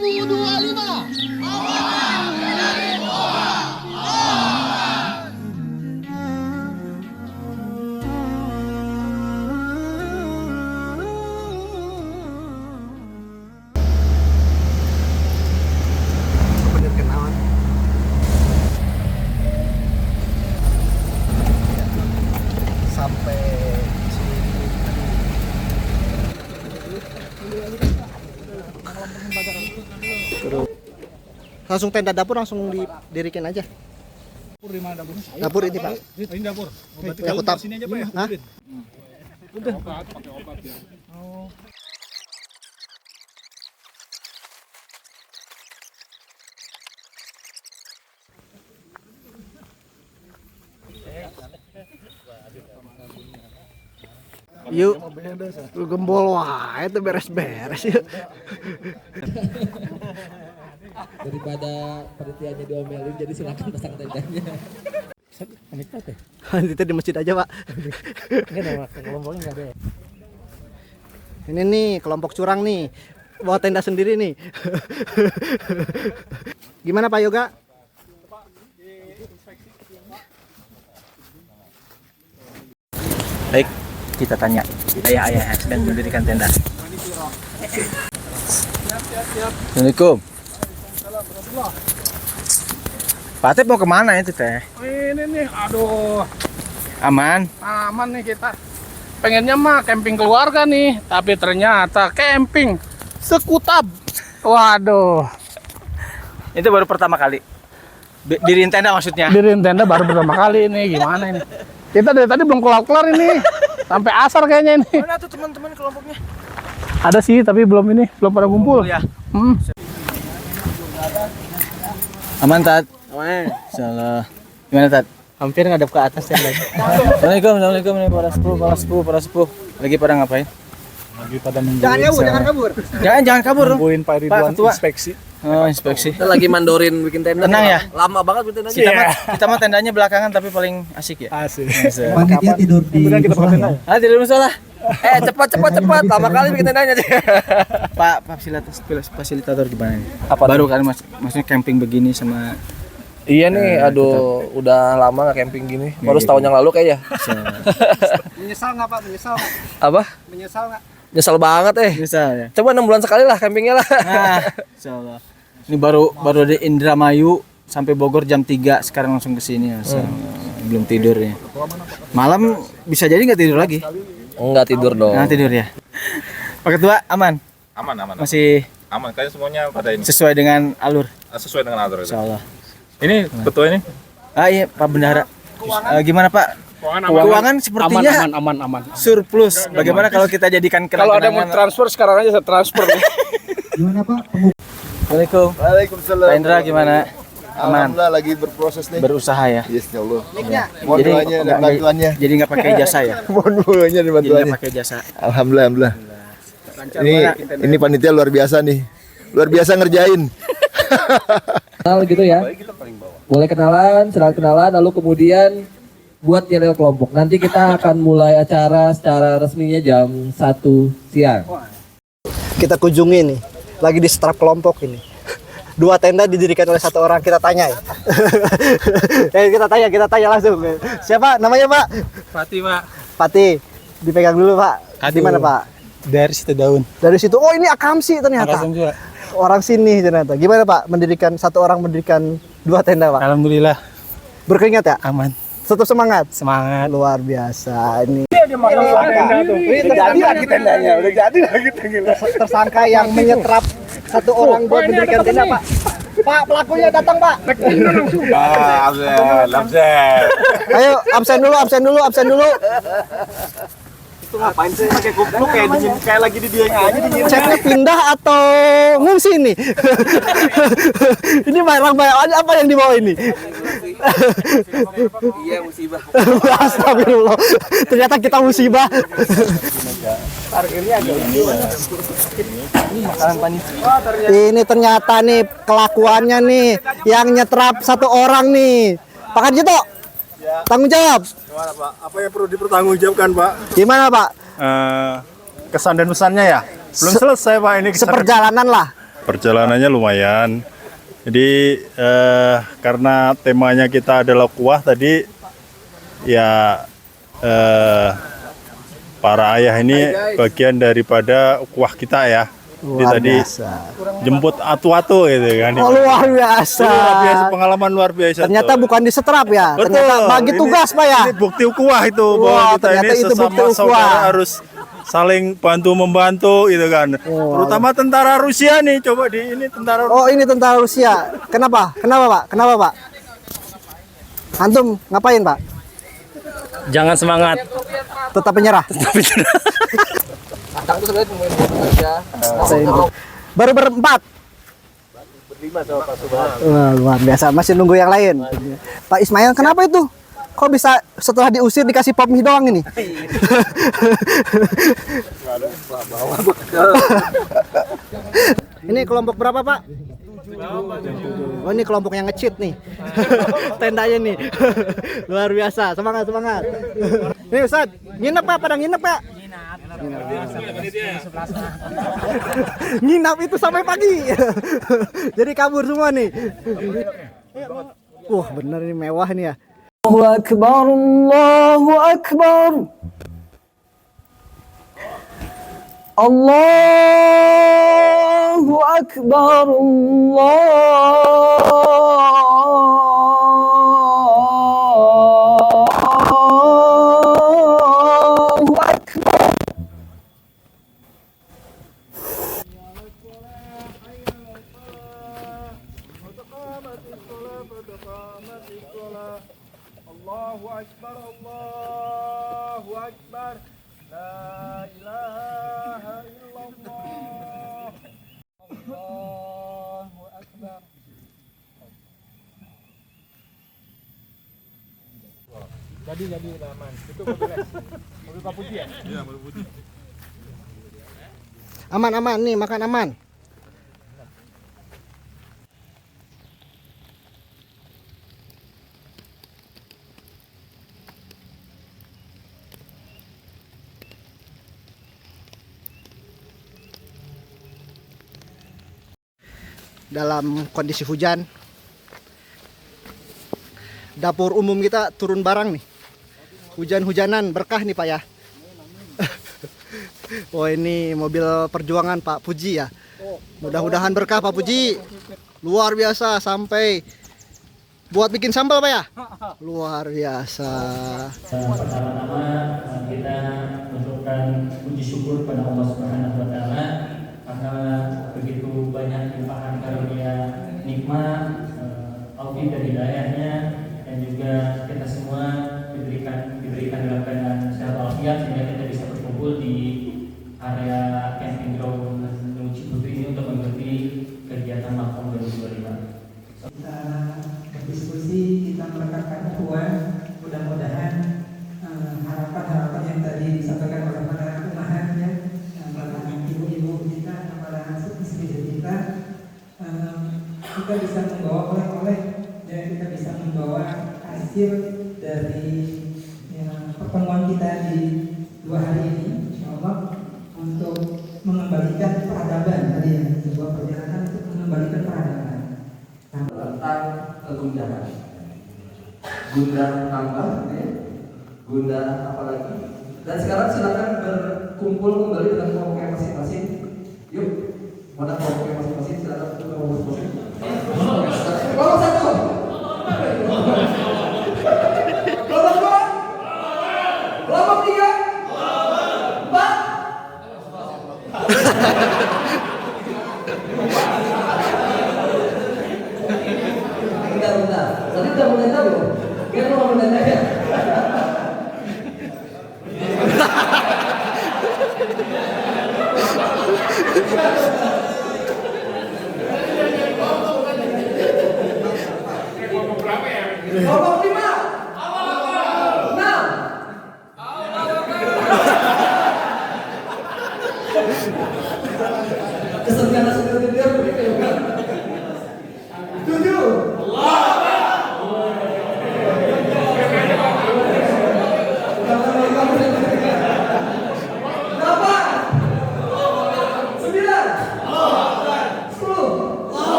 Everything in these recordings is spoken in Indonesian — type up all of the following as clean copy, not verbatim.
2025. Sampai sini langsung tenda dapur langsung didirikan aja. Dapur di mana dapurnya? Dapur ini Pak. Ini dapur. Oh, berarti Ya, kalau kutap. sini aja Pak ya? Hah? Udah. Pakai obat ya. Oh. Yuk, lu gembol wah itu beres-beres yuk. Daripada penelitiannya diomelin, jadi silakan pasang tendanya. Nanti di masjid aja Pak. Enggak ada, kelompoknya enggak ada. Ini nih kelompok curang nih, bawa tenda sendiri nih. Gimana Pak Yoga? Baik, kita tanya ayah-ayah yang sedang mendirikan tenda. Assalamualaikum. Pak Tep mau kemana itu teh? Ini nih, aduh, Aman? aman nih kita. Pengennya mah camping keluarga nih, tapi ternyata camping sekutab. Waduh, Itu baru pertama kali. Diriin tenda maksudnya? diriin tenda baru pertama kali ini, gimana ini? Kita dari tadi belum kelar-kelar ini, sampai asar kayaknya ini. Mana tuh teman-teman kelompoknya? Ada sih, tapi belum pada kumpul. Ya. Hmm. Aman Tat? Aman. Insyaallah. Gimana Tat? Hampir ngadep ke atas tenda. Assalamualaikum nih para sepuh. Lagi pada ngapain? Lagi pada nungguin. Jangan kabur. Jangan kabur dong. Nungguin Pak Ridwan Ketua. inspeksi. Oh, inspeksi. Kita lagi mandorin bikin tenda. Tenang ya? Lama banget bikin tenda. Kita mah tendanya belakangan tapi paling asik ya. Asik. Panitia tidur di Kemudian kita pakai tenda. Ah, tidak masalah. Cepat. Lama kali bikin tendanya. Pak fasilitator gimana nih? Baru kan maksudnya camping begini sama Iya nih, aduh, udah lama nggak camping gini. Baru setahun yang lalu kayaknya. Menyesal nggak Pak? Menyesal nggak? Apa? Menyesal nggak? Nyesel banget bisa ya. Coba 6 bulan sekali lah campingnya lah. Nah, insyaallah. Ini baru dari Indramayu sampai Bogor jam 3, sekarang langsung ke sini ya. Belum tidur ya. Malam bisa jadi nggak tidur lagi. Enggak tidur dong. Nah, tidur ya. Pak Ketua aman? Aman. Masih Aman, kayaknya semuanya pada ini sesuai dengan alur sesuai dengan aturan itu. insyaallah. Ini ketua ini Iya Pak Bendahara. Gimana Pak? Keuangan sepertinya aman. surplus. Bagaimana kalau kita jadikan Kalau ada yang mau transfer sekarang aja saya transfer. Gimana Pak? Assalamualaikum. Waalaikumsalam. Pak Indra gimana? Aman. Alhamdulillah lagi berproses nih. Berusaha ya. Yes, ya Allah. Mohon Jadi doanya dan nggak- bantuannya. Jadi nggak pakai jasa ya? Mohon doanya dan Jadi bantuannya. nggak pakai jasa. Alhamdulillah. Ini panitia luar biasa nih. Luar biasa ngerjain. Kenal gitu ya. Boleh kenalan, serang kenalan, lalu kemudian buat yel kelompok. Nanti kita akan mulai acara secara resminya jam 1 siang. Kita kunjungi nih, lagi di setrap kelompok ini. 2 tenda didirikan oleh 1 orang, kita tanya ya. kita tanya langsung. Siapa namanya Pak? Fatih Pak. Fatih, dipegang dulu Pak. Di mana Pak? Dari situ daun. Dari situ. Oh ini Akamsi ternyata. juga. Orang sini ternyata. Gimana Pak? Mendirikan 1 orang mendirikan 2 tenda Pak. Alhamdulillah Berkeringat ya? aman. Tetap semangat. Semangat. Luar biasa ini. Jadi lagi tendanya, udah jadi lagi tendanya. Tersangka yang menyetrap 1 orang buat mendirikan tenda Pak. Pak pelakunya datang Pak. Absen. Ayo absen dulu. Itu ngapain sih pakai kupluk kayak lagi di dia aja dingin. Chatnya pindah atau ngungsi nih? Ini barang-barang apa yang dibawa ini? Iya, musibah. Astagfirullah. Ternyata kita musibah. Ini ternyata nih kelakuannya nih yang nyetrap 1 orang nih. Pak Kajito, tanggung jawab. Gimana Pak? Apa yang perlu dipertanggungjawabkan Pak? Gimana Pak? Kesan dan pesannya ya? Belum selesai Pak ini. Seperjalanan lah. perjalanannya lumayan. Jadi karena temanya kita adalah ukhuwah tadi, ya para ayah ini bagian daripada ukhuwah kita ya. Jadi Luar tadi biasa. jemput atu-atu gitu kan. Oh, luar biasa. Luar biasa, pengalaman luar biasa. Ternyata tuh. bukan disetrap ya. Betul. Ternyata bagi tugas Pak ya. Ini bukti ukhuwah itu Wah, bahwa kita ternyata ini itu bukti sesama ukhuwah. saudara harus saling bantu membantu gitu kan. Terutama tentara Rusia nih, coba di ini tentara Oh, ini tentara Rusia. Kenapa? Kenapa Pak? Kenapa Pak? Antum ngapain Pak? Jangan semangat. Tetap menyerah. Akang tuh sebenarnya pemain bola aja. Baru berempat. Berlima sama Pak Subhan. Wah, luar biasa. Masih nunggu yang lain. Pak Ismail, kenapa itu? Kok bisa setelah diusir dikasih pop mie doang ini? Ini kelompok berapa Pak? Oh, ini kelompok yang nge-cheat nih. Tendanya nih. Luar biasa. Semangat, semangat. Nih Ustaz, nginep Pak, pada nginep Pak. Nginap itu sampai pagi. Jadi kabur semua nih. Wah, bener ini mewah nih ya. Allahu Akbar, Allahu Akbar. Allahu Akbar, Allahu Akbar. Allahu Akbar, Allahu Akbar, la ilaha illallah, Allahu Akbar. Jadi aman, itu beres. Mobil Pak Putih ya? Iya, mobil putih. Aman, aman nih, makan aman. Dalam kondisi hujan, dapur umum kita turun barang nih. Hujan-hujanan berkah nih Pak ya. Oh, ini mobil perjuangan Pak Puji ya. Mudah-mudahan berkah Pak Puji. Luar biasa, sampai buat bikin sambal Pak ya. Luar biasa. Pertama-tama kita mengucapkan puji syukur pada Allah Subhanahu wa taala karena begitu banyak limpahan karunia nikmat, taufik dan hidayahnya, dan juga kita semua diberikan dalam keadaan sehat walafiat sehingga kita bisa berkumpul di area camping ground Gunung Ciputui ini untuk mengikuti kegiatan Makom 2025. Kita berdiskusi, kita merekatkan uang. Mudah-mudahan harapan-harapan yang tadi disampaikan oleh para umahannya, para ibu-ibu kita, para istri kita, kita bisa membawa oleh-oleh dan kita bisa membawa hasil dari pertemuan kita di 2 hari ini, insyaallah, untuk mengembalikan peradaban tadi ya, sebuah perjalanan untuk mengembalikan peradaban. Tentang kegundahan, gundah nambah, ya. Gundah apa lagi? Dan sekarang silakan berkumpul kembali dengan kelompoknya masing-masing. Yuk, mana kelompoknya masing-masing? Silakan ke kelompok masing-masing. Kelompok 1. Kelompok 2. Kelompok 3. 4. Bentar. Tadi udah menenda belum? Kira mau menenda ya?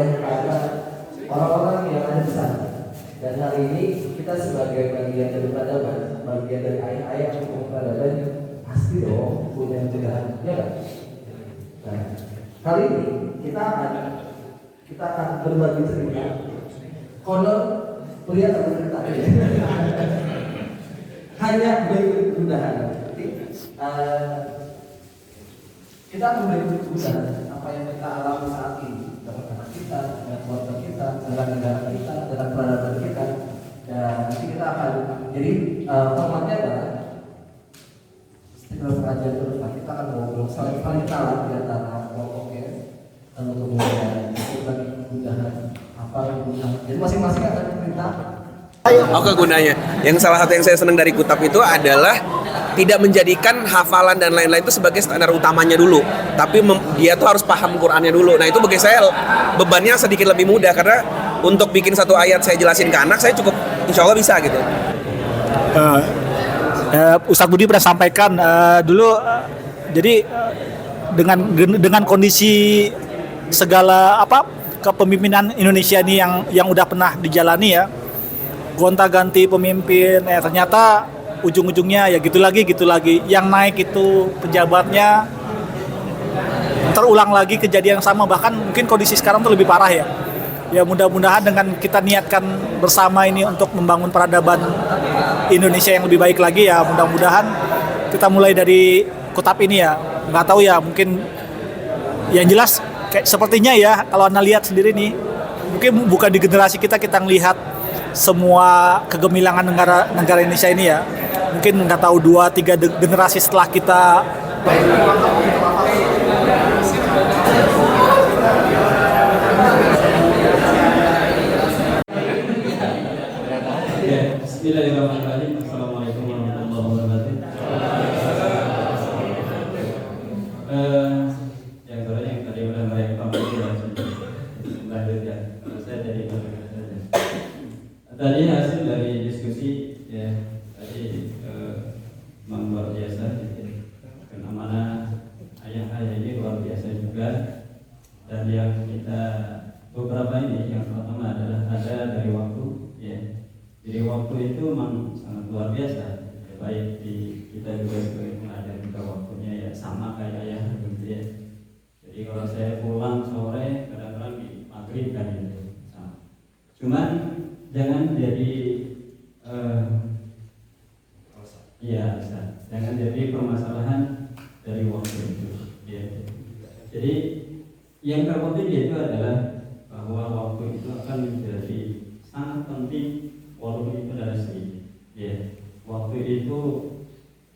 oleh para orang-orang yang ada di sana. Dan hari ini kita sebagai bagian dari peradaban, bagian dari ayah-ayah untuk peradaban, pasti dong punya perbedaan, ya kan? Nah, kali ini kita akan berbagi cerita. Konon pria tak bercerita. Hanya mudah-mudahan. Kita akan mudah-mudahan apa yang kita alami saat ini dengan anak kita, dengan keluarga kita, dengan negara kita, dengan peradaban kita. Dan nanti kita akan jadi formatnya adalah setelah pengajian terus kita akan ngobrol saling kenalan di antara kelompoknya, lalu kemudian bagi kemudahan apa kemudahan. Jadi masing-masing akan cerita. Oke, gunanya. Yang salah satu yang saya senang dari Kutab itu adalah tidak menjadikan hafalan dan lain-lain itu sebagai standar utamanya dulu, tapi dia tuh harus paham Qur'annya dulu. Nah itu bagi saya bebannya sedikit lebih mudah karena untuk bikin satu ayat saya jelasin ke anak saya cukup insya Allah bisa gitu. Ustadz Budi pernah sampaikan dulu, jadi dengan kondisi segala kepemimpinan Indonesia ini yang udah pernah dijalani ya, gonta-ganti pemimpin, ternyata ujung-ujungnya ya gitu lagi, yang naik itu pejabatnya, terulang lagi kejadian yang sama, bahkan mungkin kondisi sekarang tuh lebih parah ya. Ya mudah-mudahan dengan kita niatkan bersama ini untuk membangun peradaban Indonesia yang lebih baik lagi ya, mudah-mudahan kita mulai dari Kutab ini ya, nggak tahu ya, mungkin yang jelas kayak sepertinya ya kalau Anda lihat sendiri nih, mungkin bukan di generasi kita melihat semua kegemilangan negara Indonesia ini ya, mungkin nggak tahu 2-3 generasi setelah kita. Bismillahirrahmanirrahim. Assalamualaikum warahmatullahi wabarakatuh. Yang tadi udah mereka lanjut ya. Saya jadi tadi hasil dari diskusi ya tadi luar biasa karena mana ayah-ayah ini luar biasa juga. Dan yang kita beberapa ini yang pertama adalah ada dari waktu ya. Jadi waktu itu memang sangat luar biasa ya, baik di kita juga sebagai pengajar juga waktunya ya sama kayak ayah gitu ya. Jadi kalau saya pulang sore kadang-kadang di maghrib kan gitu sama. Cuman jangan jadi jangan jadi permasalahan dari waktu itu ya. Jadi yang terpenting itu adalah bahwa waktu itu akan menjadi sangat penting walaupun itu adalah sedikit ya. Waktu itu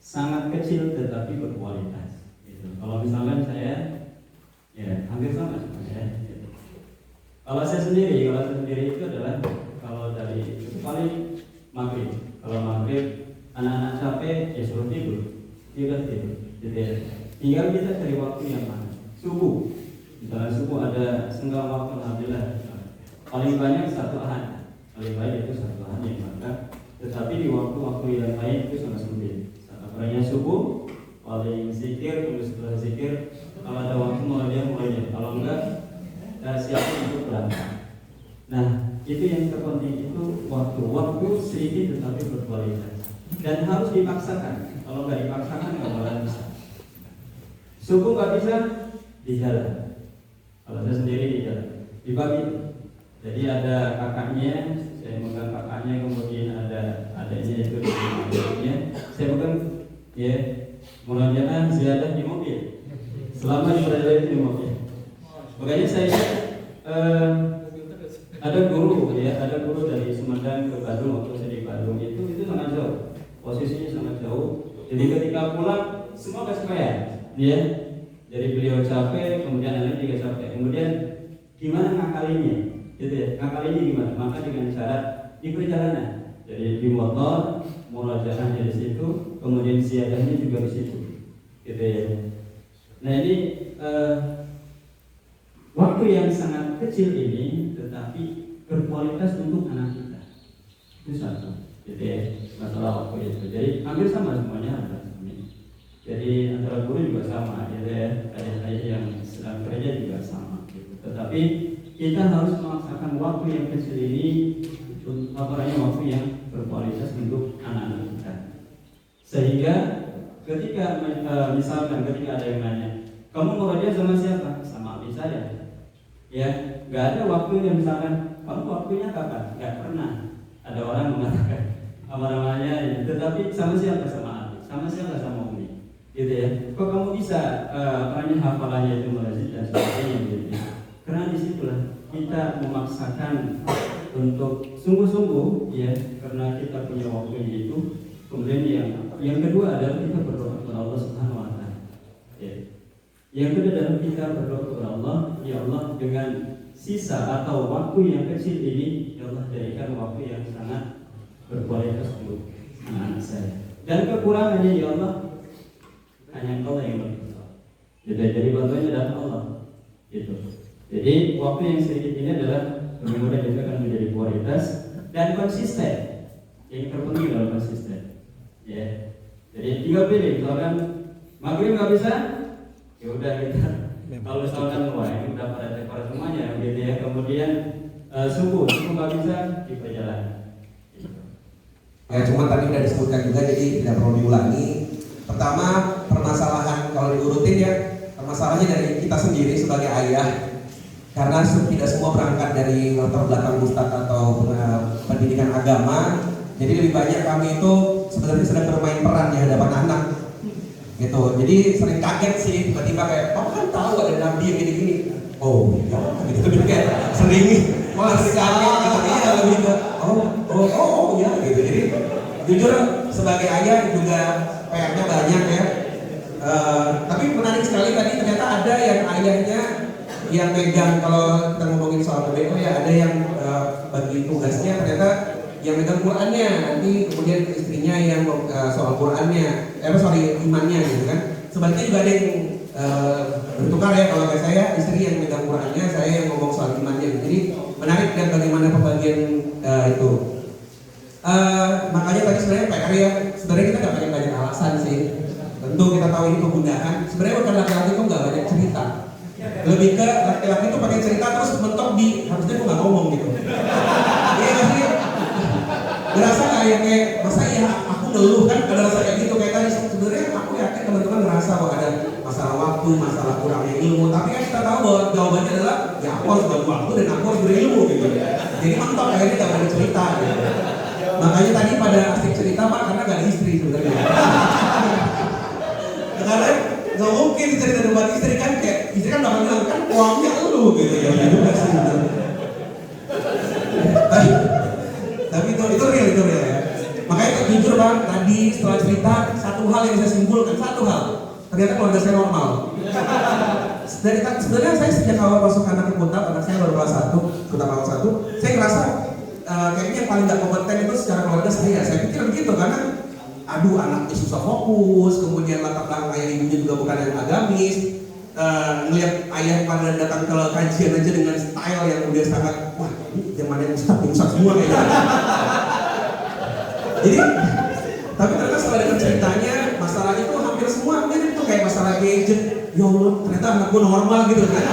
sangat kecil tetapi berkualitas gitu. Kalau misalkan saya ya hampir sama sebenarnya gitu. Kalau saya sendiri itu adalah kalau dari itu paling maghrib. Kalau maghrib anak-anak capek ya suruh tidur gitu ya. Tinggal kita cari waktu yang mana. Subuh misalnya subuh ada senggang waktu alhamdulillah paling banyak 1 ahad, paling banyak itu 1 ahad yang maka. Tetapi di waktu-waktu yang lain itu sangat sempit. Apalagi subuh paling zikir, tunggu setelah zikir kalau ada waktu mulainya, kalau enggak siapkan untuk berangkat. Nah itu yang terpenting itu waktu sedikit tetapi berkualitas dan harus dipaksakan. Kalau nggak dipaksakan nggak bakal bisa. Subuh nggak bisa di jalan. Kalau saya sendiri di jalan dibagi. Jadi ada kakaknya, saya megang kakaknya, kemudian ada adanya itu adiknya. Saya pegang ya mudah-mudahan ziyadah di mobil. Selama di berada di mobil. Makanya saya ada guru dari Sumedang ke Bandung, waktu saya di Bandung itu sangat jauh, posisinya sangat jauh. Jadi ketika pulang semua kesepian, ya. Jadi beliau capek, kemudian anak juga capek. Kemudian gimana ngakalinya, gitu ya? Ngakalinya gimana? Maka dengan cara di perjalanan. Jadi di motor, murajaahnya di situ, kemudian ziyadahnya juga di situ, gitu ya. Nah ini waktu yang sangat kecil ini, tetapi berkualitas untuk anak kita. Itu satu, gitu ya, masalah waktu itu. Jadi hampir sama semuanya ada. Jadi antara guru juga sama, gitu ya. Ayah-ayah yang sedang kerja juga sama, gitu. Tetapi kita harus memaksakan waktu yang kecil ini, waktu yang berkualitas untuk anak-anak kita. Sehingga ketika misalkan ketika ada yang nanya, kamu murojaah sama siapa? Sama abis saya. Ya, nggak ada waktunya. Misalkan kamu waktunya kapan? Nggak pernah. Ada orang mengatakan apa namanya, ya, tetapi sama siapa? Sama abis. Sama siapa? Sama umi. Gitu ya. Kok kamu bisa hafalannya itu melazim dan sebagainya gitu ya. Karena disitulah kita memaksakan untuk sungguh-sungguh ya, karena kita punya waktunya itu. Kemudian yang kedua adalah kita berdoa kepada Allah Subhanahu wa taala. Ya. Yang kedua adalah kita berdoa kepada Allah, ya Allah, dengan sisa atau waktu yang kecil ini, ya Allah, jadikan waktu yang sangat berkualitas untuk anak saya. Dan kekurangannya, ya Allah, hanya Engkau yang berkuasa. Jadi bantuannya adalah Allah. Gitu. Jadi waktu yang sedikit ini adalah mudah-mudahan juga akan menjadi kualitas dan konsisten. Yang terpenting adalah konsisten. Ya, jadi tinggal pilih. Misalkan maghrib nggak bisa, ya udah kita. Kalau misalkan wah ini udah pada semuanya, gitu ya. Kemudian subuh nggak bisa, kita jalan. Ya, cuma tadi udah disebutkan juga, jadi tidak perlu diulangi. Pertama, permasalahan kalau diurutin ya, permasalahannya dari kita sendiri sebagai ayah. Karena tidak semua berangkat dari latar belakang ustadz atau pendidikan agama. Jadi lebih banyak kami itu sebenarnya sedang bermain peran di hadapan anak, gitu. Jadi sering kaget sih, tiba-tiba kayak, oh kan tahu ada nabi yang gini-gini. Oh, ya, gitu. Jadi kayak sering kaget, gitu. Iya, lebih ke, oh, ya, gitu. Jadi jujur sebagai ayah juga PR-nya banyak ya. Tapi menarik sekali tadi ternyata ada yang ayahnya yang megang, kalau kita ngomongin soal PBO ya, ada yang bagi tugasnya ternyata yang megang Qurannya, nanti kemudian istrinya yang soal Qurannya, imannya gitu kan. Sebaliknya juga ada yang bertukar ya, kalau kayak saya istri yang megang Qurannya, saya yang ngomong soal imannya. Jadi menarik dan bagaimana pembagian itu. Makanya tadi sebenarnya PR ya, sebenarnya kita nggak banyak alasan sih. Tentu kita tahu ini kegundahan. Sebenarnya bukan laki-laki itu nggak banyak cerita. Lebih ke laki-laki itu pakai cerita terus mentok di harusnya gue nggak ngomong gitu. Iya nggak sih? Berasa kayak masa ya aku ngeluh kan, ada rasa kayak gitu kayak tadi. Sebenarnya aku yakin teman-teman ngerasa bahwa ada masalah waktu, masalah kurangnya ilmu, tapi kan kita tahu bahwa jawabannya adalah ya aku harus bagi waktu dan aku harus berilmu gitu. Jadi mentok akhirnya gak ada cerita gitu. Makanya tadi pada asik cerita Pak, karena gak ada istri sebenarnya. Karena gak mungkin cerita debat istri kan, kayak istri kan bakal bilang kan uangnya lu gitu ya. Ya juga sih gitu. Tapi itu real ya. Makanya jujur Bang, tadi setelah cerita satu hal yang saya simpulkan, ternyata keluarga saya normal. Sebenarnya saya sejak awal masuk anak ke Kutab, anak saya baru kelas 1, Kutab kelas 1, saya ngerasa kayaknya yang paling gak kompeten itu secara keluarga saya pikir begitu, karena aduh anaknya susah fokus, kemudian latar belakang ayah ibunya juga bukan yang agamis. Ngelihat ayah pada datang ke kajian aja dengan style yang udah sangat, wah ini zamannya ustaz semua kayaknya. Jadi, tapi ternyata setelah dengar ceritanya, masalahnya itu hampir semua mirip tuh kayak masalah gadget. Ya Allah, ternyata anak gue normal gitu kan.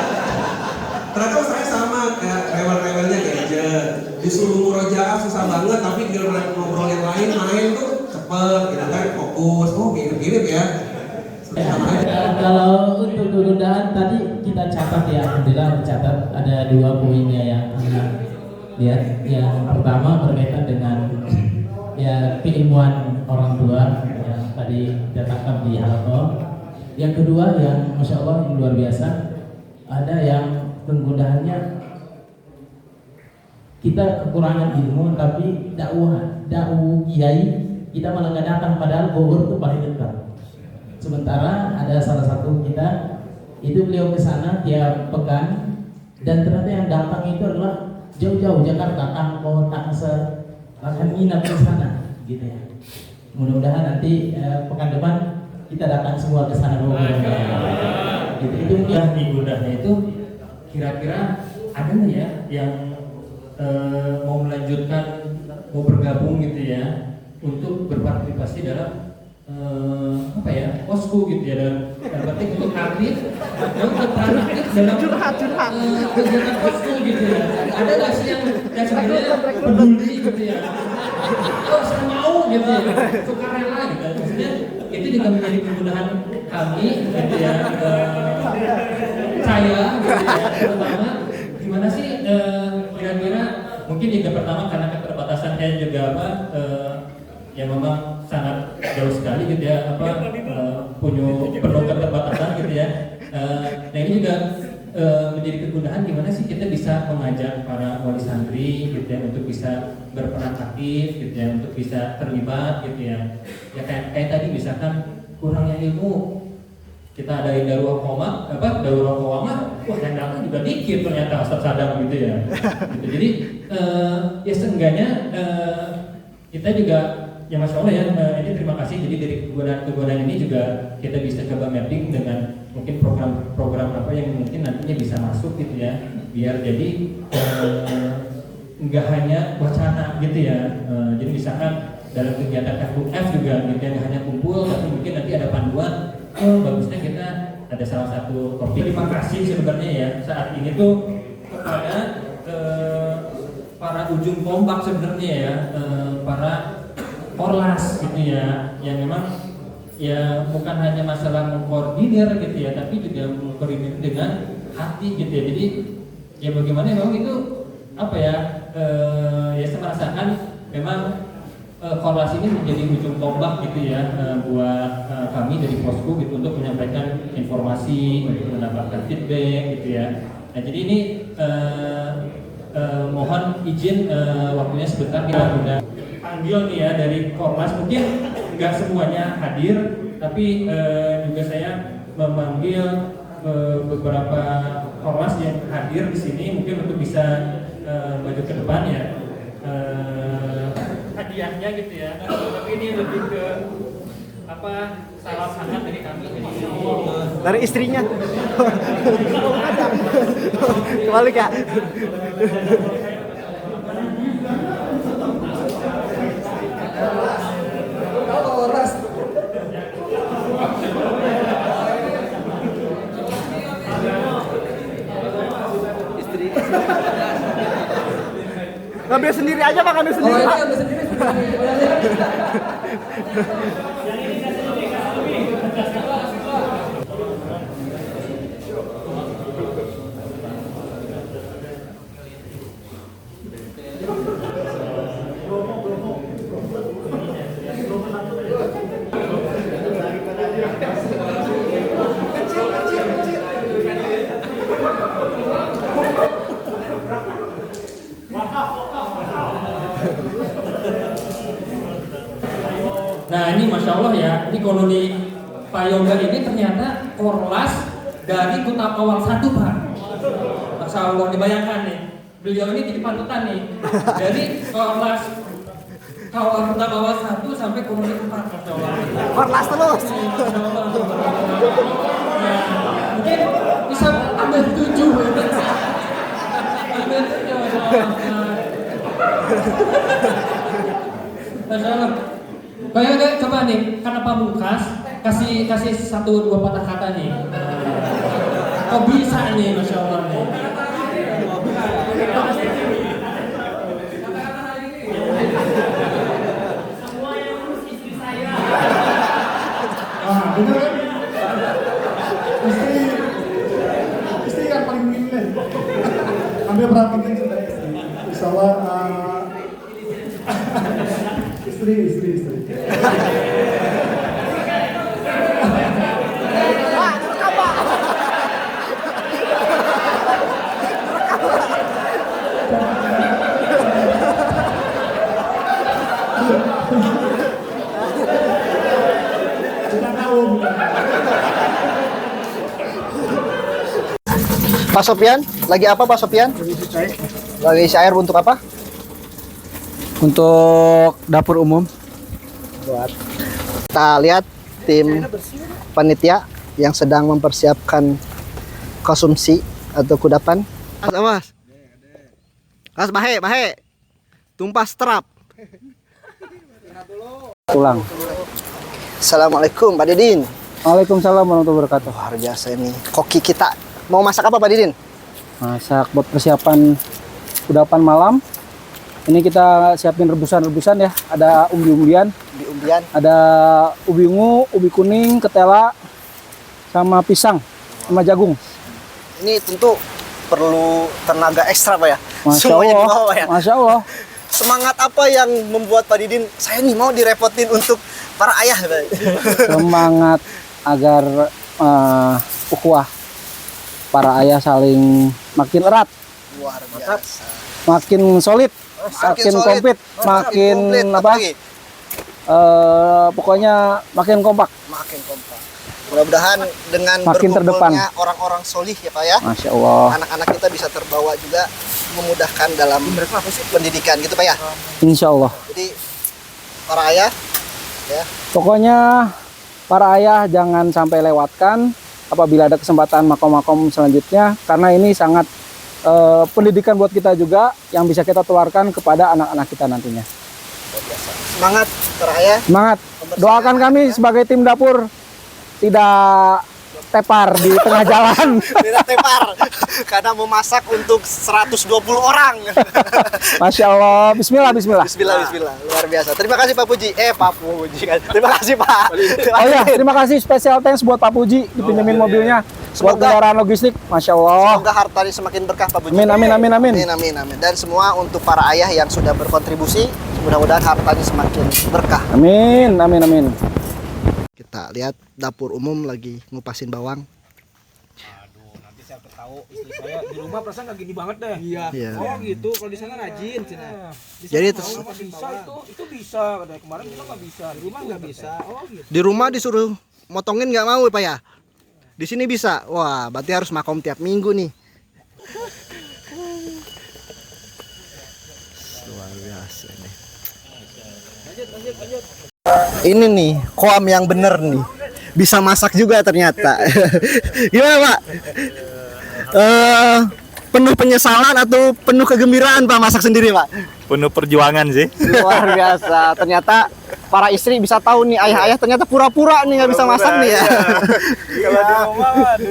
Ternyata saya sama kayak rewel-rewelnya gadget. Disuruh murojaah susah banget, tapi giliran ngobrol yang lain main tuh cepet, gitu kan, fokus. Oh mirip-mirip ya. Kalau untuk kegundahan tadi kita catat ya, alhamdulillah tercatat ada 2 poinnya yang lihat. Yang pertama berkaitan dengan ya keilmuan orang tua yang tadi kita tangkap di halaqah. Yang kedua yang masya Allah yang luar biasa, ada yang kegundahannya kita kekurangan ilmu tapi dakwah kiai kita malah nggak datang, padahal Bogor itu paling dekat. Sementara ada salah satu kita itu beliau ke sana tiap pekan dan ternyata yang datang itu adalah jauh-jauh Jakarta, Angkot, Tangsel, bahkan nginap di sana gitu ya. Mudah-mudahan nanti pekan depan kita datang semua ke sana Bogor. Itu mungkin di gudahnya itu kira-kira ada nggak ya yang mau melanjutkan, mau bergabung gitu ya untuk berpartisipasi dalam apa ya, posku gitu ya, dalam arti untuk aktif untuk peran aktif dalam kegiatan posku gitu ya. Ada nggak sih yang sebenarnya peduli gitu ya, oh saya mau gitu ya, sukarela gitu. Maksudnya itu juga menjadi kemudahan kami gitu ya, saya gitu ya, terutama gimana sih kira-kira mungkin juga pertama karena keterbatasan saya juga apa ya memang sangat jauh sekali gitu ya, punya penuh keterbatasan gitu ya. Nah ini juga menjadi kegunaan gimana sih kita bisa mengajak para wali santri gitu ya untuk bisa berperan aktif gitu ya, untuk bisa terlibat gitu ya. Ya kayak tadi misalkan kurangnya ilmu, kita adain daurah qawamah, wah yang datang juga dikit ternyata Ustaz Sadam gitu ya. Gitu. Jadi ya seenggaknya kita juga ya Masya Allah ya, ini terima kasih. Jadi dari kegunaan ini juga kita bisa coba mapping dengan mungkin program-program apa yang mungkin nantinya bisa masuk gitu ya, biar jadi nggak hanya wacana gitu ya. Jadi misalkan dalam kegiatan FUF juga gitu ya, nggak hanya kumpul tapi mungkin nanti ada panduan, bagusnya kita ada salah satu topik. Terima kasih sebenarnya ya saat ini tuh kepada para ujung tombak sebenarnya ya, para orlas gitu ya, yang memang ya bukan hanya masalah mengkoordinir gitu ya, tapi juga mengkoordinir dengan hati gitu ya. Jadi ya bagaimana memang itu apa ya, ya saya merasakan memang korelasi ini menjadi ujung tombak gitu ya, buat kami dari Posku gitu untuk menyampaikan informasi, untuk mendapatkan feedback gitu ya. Nah jadi ini mohon izin waktunya sebentar, kita udah panggil nih ya dari Korlas, mungkin nggak semuanya hadir, tapi juga saya memanggil beberapa Korlas yang hadir di sini mungkin untuk bisa maju ke depan ya. Hadiahnya gitu ya, tapi ini lebih ke apa, salam hangat dari kami, Dari istrinya. Kembali Kak. Ngambil sendiri aja Pak, ngambil sendiri Pak. Nah ini Masya Allah ya, ini koloni Pak Yoga ini ternyata Korlas dari Kutap Awal 1 Pak. Masya Allah, dibayangkan nih, beliau ini jadi panutan nih, dari Korlas Kutap Awal 1 sampai koloni 4. Masya Allah. Korlas terus. Nah, mungkin bisa tambah 7. Tambah 7, Masya Allah. Masya Allah. Bayangkan coba nih, karena pamungkas kasih 1-2 patah kata nih. Kok bisa nih, Masya Allah nih. Semua yang urus istri saya. Bener kan? Istri yang paling milih. Ambil berapa penting sebenarnya istri. Insya Allah istri. Pak Sofian, lagi apa Pak Sofian? Lagi isi air untuk apa? Untuk dapur umum. Kita lihat tim panitia yang sedang mempersiapkan konsumsi atau kudapan. Mas, Bahe, tumpah strap. Pulang. Assalamualaikum Pak Didin. Waalaikumsalam warahmatullahi wabarakatuh. Luar biasa ini. Koki kita mau masak apa Pak Didin? Masak buat persiapan kudapan malam. Ini kita siapin rebusan-rebusan ya. Ada umbi-umbian. Umbi-umbian. Ada ubi ungu, ubi kuning, ketela, sama pisang, sama jagung. Ini tentu perlu tenaga ekstra Pak ya. Masya Semuanya Allah. di bawah ya. Masya Allah. Semangat apa yang membuat Pak Didin saya nih mau direpotin untuk para ayah Pak? Semangat agar ukhuwah para ayah saling makin erat, Luar biasa. makin solid, makin solid. komplit, makin komplit. apa? Apalagi? Pokoknya makin kompak. Makin kompak. Mudah-mudahan dengan Makin terdepan. berkumpulnya orang-orang solih ya Pak ya. Masya Allah. Anak-anak kita bisa terbawa juga memudahkan dalam pendidikan gitu Pak ya. Insya Allah. Jadi para ayah ya. Pokoknya para ayah jangan sampai lewatkan apabila ada kesempatan makom-makom selanjutnya, karena ini sangat pendidikan buat kita juga yang bisa kita tularkan kepada anak-anak kita nantinya. Semangat para ayah. Semangat. Doakan kami sebagai tim dapur tidak tepar di tengah jalan. Tidak tepar karena memasak untuk 120 orang. Masya Allah. Bismillah, bismillah. Bismillah. Luar biasa. Terima kasih Pak Puji. Pak Puji kan. Terima kasih Pak. Oh ya, terima kasih special thanks buat Pak Puji dipinjemin mobilnya buat Semoga- kendaraan logistik. Masya Allah. Semoga hartanya semakin berkah Pak Puji. Amin, amin, amin, amin. Amin. Dan semua untuk para ayah yang sudah berkontribusi, mudah-mudahan hartanya semakin berkah. Amin, amin, amin. Kita lihat dapur umum lagi ngupasin bawang. Nanti saya tahu istri saya di rumah perasaan nggak gini banget deh. Iya. Oh gitu, kalau di sana rajin cina. Di sana Jadi mau terus- nggak bisa itu bisa. Katanya kemarin bilang nggak bisa, di rumah nggak bisa. Oh gitu. Di rumah disuruh motongin nggak mau Pak ya. Di sini bisa. Wah, berarti harus makom tiap minggu nih. Luar biasa nih. Ini nih, koam yang bener nih. Bisa masak juga ternyata. Gimana Pak? Penuh penyesalan atau penuh kegembiraan Pak masak sendiri Pak? Penuh perjuangan sih. Luar biasa. Ternyata para istri bisa tahu nih ayah-ayah ternyata pura-pura nih nggak bisa masak nih ya.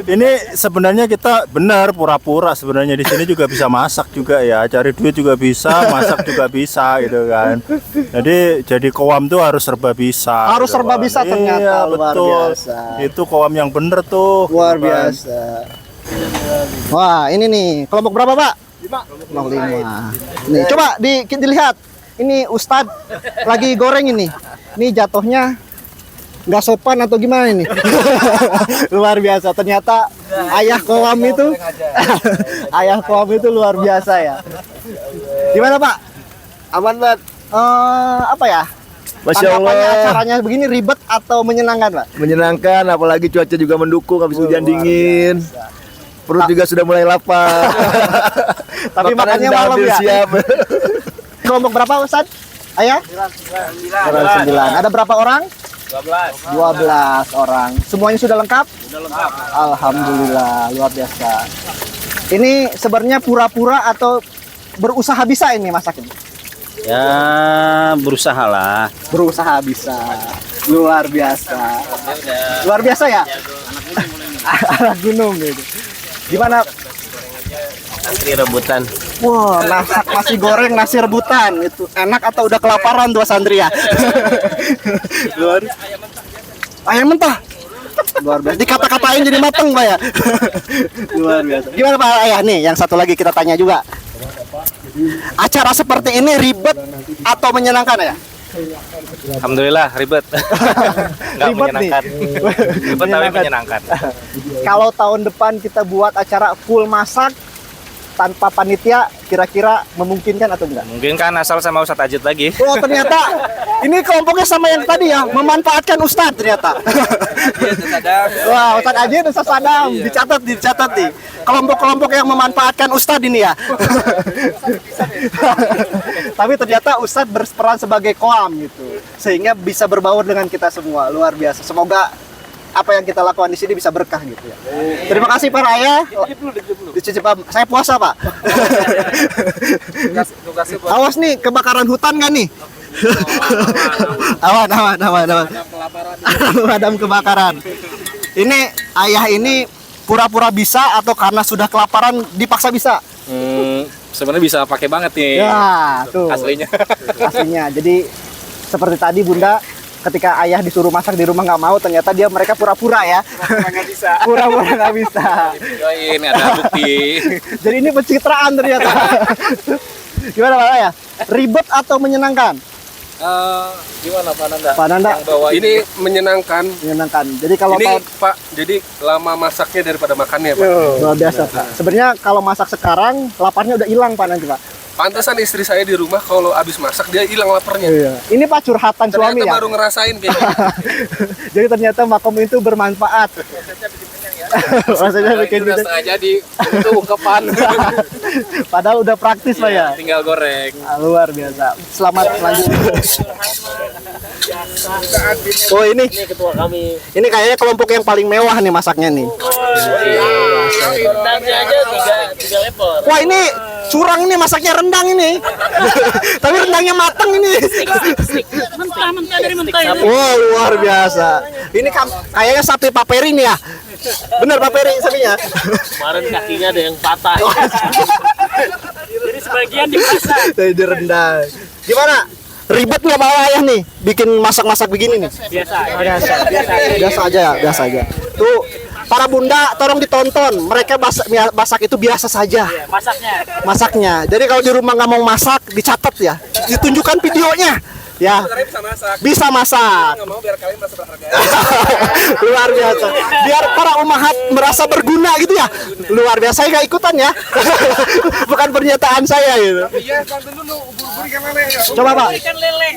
Ini sebenarnya kita benar pura-pura, sebenarnya di sini juga bisa masak juga ya, cari duit juga bisa, masak juga bisa gitu kan. Jadi koam tuh harus serba bisa. Harus gitu, serba Bang. bisa ternyata, Iya, luar betul. biasa. Itu koam yang bener tuh. Luar gitu kan. biasa. Wah, ini nih kelompok berapa Pak? 5. Nih, coba dilihat. Ini Ustadz lagi goreng ini. Ini jatuhnya nggak sopan atau gimana ini? Luar biasa. Ternyata ayah koam itu, ayah koam itu luar biasa ya. Gimana Pak? Aman banget. Apa ya? Masya Tanggapannya Allah. acaranya begini ribet atau menyenangkan Pak? Menyenangkan, apalagi cuaca juga mendukung habis hujan dingin. Perut juga sudah mulai lapar. Tapi Makanan makannya sudah malam hampir ya. siap. Kelompok berapa Ustaz? Ayah? 9. Ada berapa orang? 12 orang. Semuanya sudah lengkap? Sudah lengkap. Alhamdulillah, luar biasa. Ini sebenarnya pura-pura atau berusaha bisa ini masak ini? Ya berusaha lah. Berusaha bisa. Luar biasa. Luar biasa ya? Anak gunung gitu. Gimana? Antri rebutan. Wah, masak nasi goreng, nasi rebutan itu enak atau udah kelaparan tuh santri ya? Luar. Ayam mentah. Luar biasa. Dikata-katain jadi mateng Pak ya. Luar biasa. Gimana Pak Ayah nih? Yang satu lagi kita tanya juga. Acara seperti ini ribet atau menyenangkan ya? Alhamdulillah ribet. Nggak Ribet nih. menyenangkan. Ribet tapi menyenangkan. Kalau tahun depan kita buat acara full masak tanpa panitia, kira-kira memungkinkan atau enggak? Mungkin kan asal sama Ustadz Ajit lagi. Oh ternyata ini kelompoknya sama yang tadi ya, memanfaatkan Ustadz ternyata. Wah, Ustadz Ajit, Ustadz Sadam, dicatat nih. Kelompok-kelompok yang memanfaatkan Ustadz ini ya. Tapi ternyata Ustadz berperan sebagai koam gitu, sehingga bisa berbaur dengan kita semua. Luar biasa. Semoga apa yang kita lakukan di sini bisa berkah gitu ya. Terima kasih para ayah. Dicicip, saya puasa Pak. Awas nih kebakaran hutan kan nih. Aman. Pemadam kebakaran. Ini ayah ini pura-pura bisa atau karena sudah kelaparan dipaksa bisa? Sebenarnya bisa pakai banget nih. Ya, tuh. Aslinya. Aslinya. Jadi seperti tadi Bunda, ketika ayah disuruh masak di rumah nggak mau, ternyata mereka pura-pura ya. Nggak bisa. Pura-pura nggak bisa. Join, ada bukti. Jadi ini pencitraan ternyata. Gimana Pak Ayah? Ribet atau menyenangkan? Gimana Pak Nanda? Pak Nanda. Ini menyenangkan. Menyenangkan. Jadi kalau ini Pak, jadi lama masaknya daripada makannya Pak. Luar biasa Pak. Sebenarnya kalau masak sekarang laparnya udah hilang Pak nanti Pak. Pantesan istri saya di rumah kalau habis masak dia hilang laparnya. Iya. Ini Pak curhatan Ternyata suami ya. baru ngerasain kayak gitu. Jadi ternyata makom itu bermanfaat. Rasanya bikin udah setengah jadi itu ungkapan. Padahal udah praktis Pak ya. Tinggal goreng. Luar biasa. Selamat lanjut. Oh ini ketua kami. Ini kayaknya kelompok yang paling mewah nih masaknya nih. Rendangnya aja tiga level. Wah ini curang nih masaknya rendang ini. Tapi rendangnya mateng ini. Mentah dari mentah. Wow luar biasa. Ini kayaknya sapi Pak Peri nih ya. Bener Pak Peri sapinya. Kemarin kakinya ada yang patah. Jadi sebagian dipasang. Jadi rendang. Gimana? Ribet nggak Pak Ayah nih bikin masak-masak begini nih? Biasa aja. Tuh para bunda tolong ditonton. Mereka masak itu biasa saja. Masaknya. Jadi kalau di rumah nggak mau masak dicatat ya. Ditunjukkan videonya. Ya, bisa masak. Nggak mau biar kalian merasa berharga. Luar biasa. Biar para umahat merasa berguna gitu ya. Luar biasa. Saya nggak ikutan ya. Bukan pernyataan saya gitu. Iya, tonton dulu ubur-ubur ikan lele. Coba Pak. Ikan lele.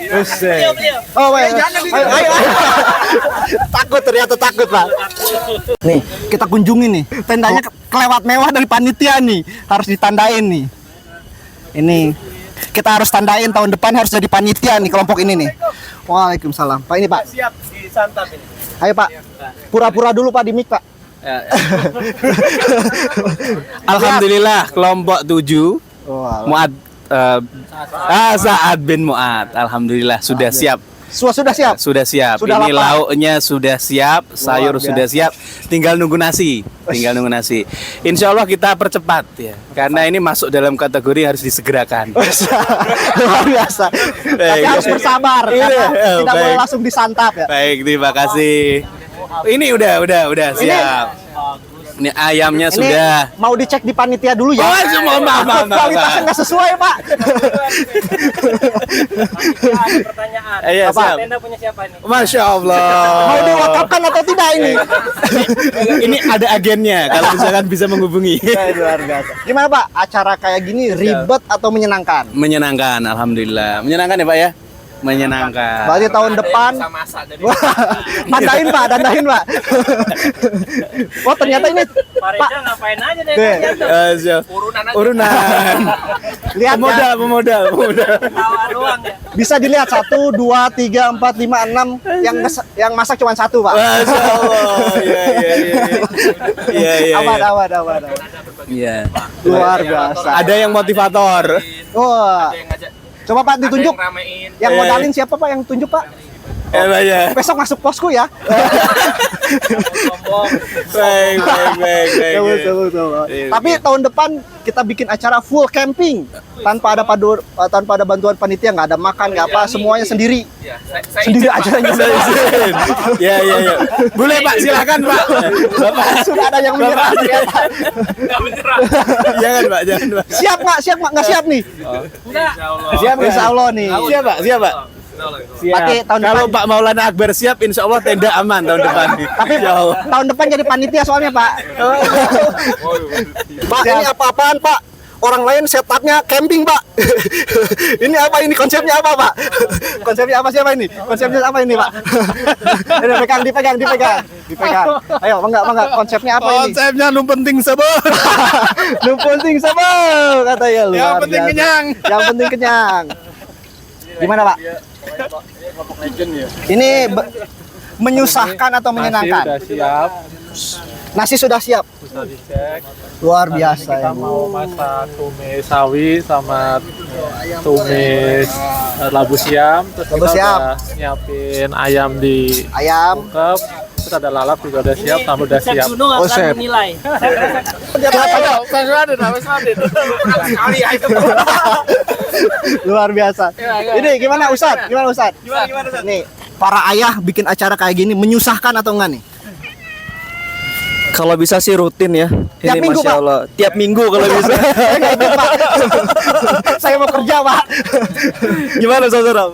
Oh, ayo. Ternyata takut Pak. Nih, kita kunjungi nih. Tendanya kelewat mewah dari panitia nih. Harus ditandain nih. Ini kita harus tandain tahun depan harus jadi panitia nih kelompok ini nih. Waalaikumsalam. Pak ini Pak. Siap disantap ini. Ayo Pak. Pura-pura dulu Pak di mic Pak. Alhamdulillah kelompok 7 Muad Sa'ad bin Muad. Alhamdulillah sudah siap. Sudah siap. Sudah siap. Sudah Ini lapar. lauknya sudah siap, sayur sudah siap. Tinggal nunggu nasi. Insya Allah kita percepat ya. Karena ini masuk dalam kategori harus disegerakan. Luar biasa. Tapi harus bersabar karena tidak boleh langsung disantap ya. Baik, terima kasih. Ini udah siap. Ini ayamnya sudah. Mau dicek di panitia dulu ya. Oh, maaf. Kualitasnya nggak sesuai Pak. Ada pertanyaan. Iya, siap. Tenda punya siapa nih? Masya Allah. Mau diwakafkan atau tidak ini? Ini ada agennya. Kalau misalkan bisa menghubungi. Luar biasa. Gimana Pak? Acara kayak gini ribet atau menyenangkan? Menyenangkan, alhamdulillah. Menyenangkan ya Pak ya? Menyenangkan. Berarti tahun depan. Tandain Pak. Oh ternyata ini Pak Reza ngapain aja deh? Urunan. Lihat Pemodal. Tawa doang ya. Bisa dilihat 1, 2, 3, 4, 5, 6 yang masak cuma 1 Pak. Masya Allah. Iya. Aman. Iya. Luar biasa. Ada yang motivator. Wah. Coba Pak ditunjuk. Yang modalin siapa Pak yang tunjuk Pak? Ya. Besok masuk posku ya. Baik. Tapi tahun depan kita bikin acara full camping tanpa ada bantuan panitia, nggak ada makan, nggak apa, semuanya sendiri. Sendiri aja. Ya. Boleh Pak, silakan Pak. Bapak sudah ada yang menyerah ternyata. Jangan Pak. Siap nggak siap nih? Siap Insya Allah nih. Siap Pak. Pakai tahun Kalau depan. Pak Maulana Akbar siap, insya Allah tenda aman tahun depan. Tapi tahun depan jadi panitia soalnya Pak. Pak ini apa-apaan Pak? Orang lain setupnya camping Pak. Ini apa ini konsepnya apa Pak? Konsepnya apa siapa ini? Konsepnya apa ini Pak? Ini dipegang. Ayo bangga. Konsepnya apa ini? Konsepnya nu penting sebel. Nu penting sebel katanya lu. Yang penting kenyang. Yang penting kenyang. Gimana Pak? Ini menyusahkan atau menyenangkan? Sudah siap. Nasi sudah siap. Bisa dicek. Luar biasa Kita ya, Bu. mau masak tumis sawi sama tumis labu siam. Terus Labu kita siam. udah nyiapin ayam di ayam. kulkas. Terus ada lalap juga udah siap, sambal udah siap. Oh, chef. Menilai. Luar biasa. Ini gimana Ustadz? Gimana Ustadz? Nih, para ayah bikin acara kayak gini menyusahkan atau enggak nih? Kalau bisa sih rutin ya. Tiap Ini minggu, Masya Pak? Allah. Tiap minggu kalau bisa. Enggak ikut, Pak. Saya mau kerja, Pak. Gimana saudara?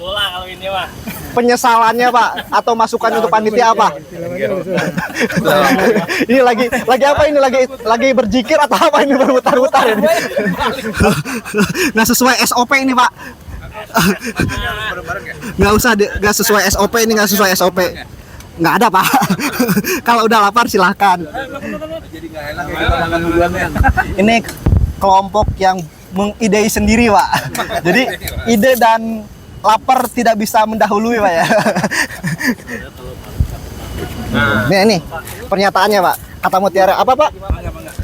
Bola kalau ini mah. Penyesalannya, Pak, atau masukan untuk panitia apa? Ini lagi apa ini? Lagi berzikir atau apa ini berputar-putar ini? Nggak sesuai SOP ini, Pak. Nggak usah, nggak sesuai SOP ini, nggak sesuai SOP. Nggak ada, Pak. Kalau udah lapar silahkan. Ini kelompok yang mengidei sendiri, Pak. Jadi ide dan lapar tidak bisa mendahului, Pak ya. Nih pernyataannya, Pak. Kata Mutiara apa, Pak?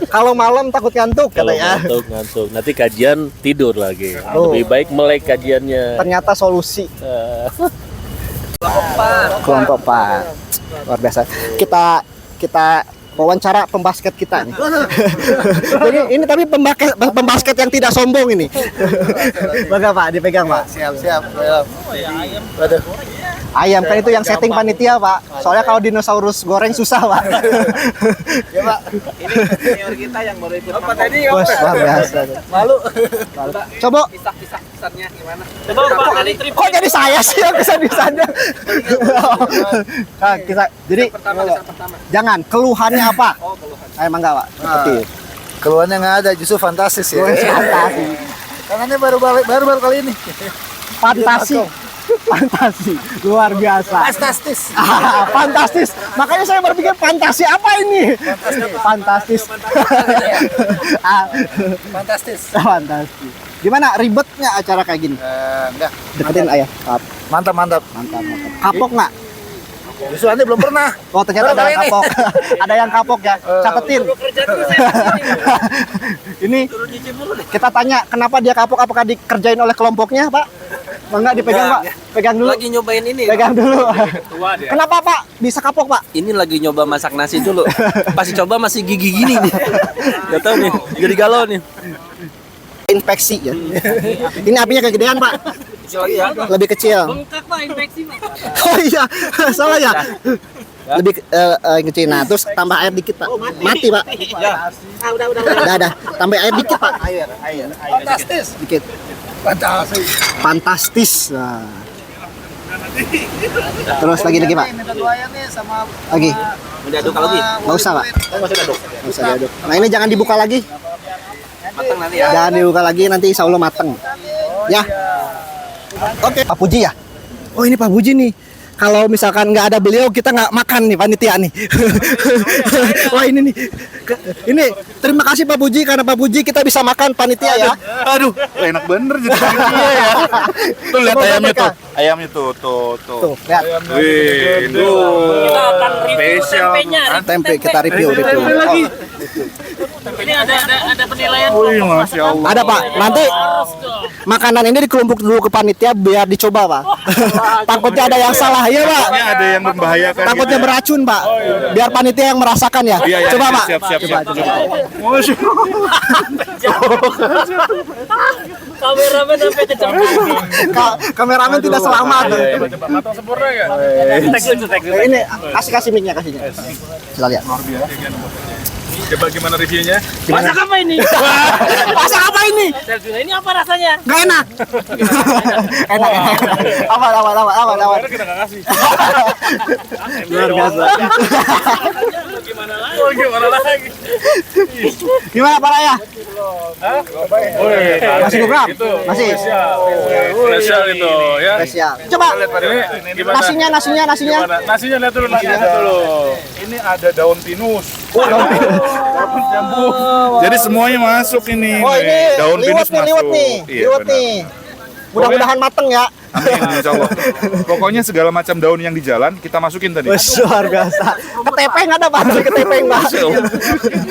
Kalau malam takut ngantuk katanya. Ngantuk. Nanti kajian tidur lagi. Oh. Lebih baik melek kajiannya. Ternyata solusi. Kelompok Pak. Luar biasa. Kita wawancara pembasket kita nih. Jadi ini tapi pembasket yang tidak sombong ini. Bagaimana Pak? Dipegang Pak. Siap. Waduh. Ayam kan itu yang setting panitia Pak. Soalnya kalau dinosaurus goreng susah Pak. Ya Pak, ini senior kita yang baru ikut. Apa tadi? Bos, luar biasa. Malu. Coba. Kisah-kisahnya gimana? Coba Pak kali trip. Kok jadi saya sih yang kisah-kisahnya? Jadi jangan keluhannya apa? Emang enggak Pak? Seperti Keluarnya nggak ada, justru fantastis ya. Fantasi. Karena ini baru kali ini. Fantasi, luar biasa. Fantastis. Fantastis. Makanya saya berpikir fantasi apa ini? Fantastis. Fantastis. Gimana ribetnya acara kayak gini? Enggak. Deketin ayah. Mantap. Kapok nggak? Justru Anda belum pernah. Oh ternyata ada yang kapok. Ada yang kapok ya. Catetin. Ini kita tanya kenapa dia kapok? Apakah dikerjain oleh kelompoknya, Pak? Enggak dipegang, Pak. Pegang dulu. Lagi nyobain ini. Pegang dulu. Kenapa, Pak? Bisa kapok, Pak? Ini lagi nyoba masak nasi dulu. Pas coba masih gigi gini nih. Gak tahu nih. Jadi galau nih. Infeksi ya. Ini apinya kegedean, Pak. Lebih kecil. Bengkak Pak, infeksi Pak. Oh iya, salah ya. Lebih kecil. Nah, terus tambah air dikit, Pak. Mati, Pak. Udah. Tambah air dikit, Pak. Air. Fantastis. Dikit. Fantastis. Nah. Terus lagi Pak. Lagi. Diaduk lagi? Nggak usah, Pak. Nggak usah diaduk. Nah, ini jangan dibuka lagi. Matang nanti ya. Jangan dibuka lagi, nanti insya Allah mateng. Ya. Oke. Pak Puji ya? Oh ini Pak Puji nih. Kalau misalkan nggak ada beliau kita nggak makan nih panitia nih. Wah ini nih. Ini terima kasih Pak Puji karena Pak Puji kita bisa makan panitia ya. Aduh, enak bener jadi panitia ya. Tuh lihat ayamnya tuh. Ayamnya tuh. Lihat. Wih, itu Kita akan review tempenya. Tempe kita review. Ini ada penilaian. Masya Allah. Ada Pak. Nanti makanan ini dikelompok dulu ke panitia biar dicoba Pak. Takutnya ada yang salah ya Pak. Ada yang membahayakan. Takutnya beracun Pak. Biar panitia yang merasakan ya. Iya, Coba Pak. Siap. Kameramen sampai kecemplung. Kameramen tidak selamat. Matang sempurna ya? Ini kasih mic-nya kasihnya. Sila lihat. Coba gimana reviewnya? Masak apa ini? Masak apa ini? Serguna, ini apa rasanya? Gak enak. Enak. Aman. Kita nggak kasih. Luar biasa. Gimana lagi? Gimana Pak Raya? Masih program? Masih. Spesial itu ya. Spesial. Coba. Gimana? Nasinya. Nasinya lihat dulu. Ini ada daun pinus. Daun jambu. Jadi semuanya masuk ini. Oh ini daun pinus masuk. liwet nih. Iya, benar. Mudah-mudahan mateng ya. Amin, insya Allah. Pokoknya segala macam daun yang di jalan kita masukin tadi. Luar biasa. Ketepeng ada Pak, ketepeng Pak.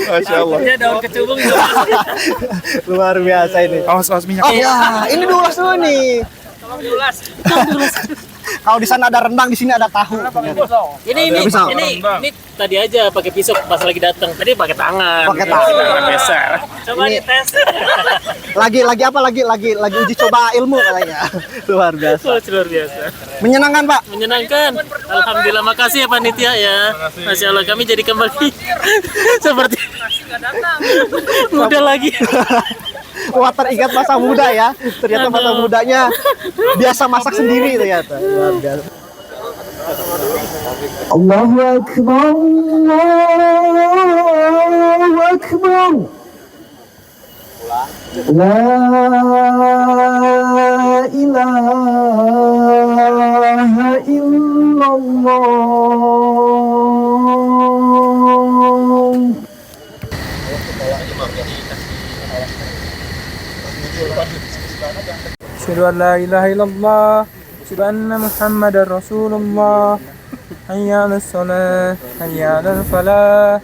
Masya Allah. Ya daun kecubung. Luar biasa ini. Awas minyak. Oh ya, ini diulas dulu nih. Kalau di sana ada rendang, di sini ada tahu. Ini tadi aja pakai pisau pas lagi datang. Tadi pakai tangan. Pakai tangan. Geser. Coba Ini- dites. Lagi uji coba ilmu katanya. Luar biasa. Luar biasa. Menyenangkan Pak. Menyenangkan. Alhamdulillah, makasih ya panitia ya. Masya Allah, kami jadi kembali seperti muda lagi. Wah, teringat masa muda ya. Ternyata masa mudanya biasa masak sendiri ternyata. Luar biasa. Allahu Akbar, Allahu Akbar. La ilaha illallah. Asyhadu an la ilaha illallah, asyhadu anna Muhammadar Rasulullah. Hayya 'alas shalah, hayya 'alal falah.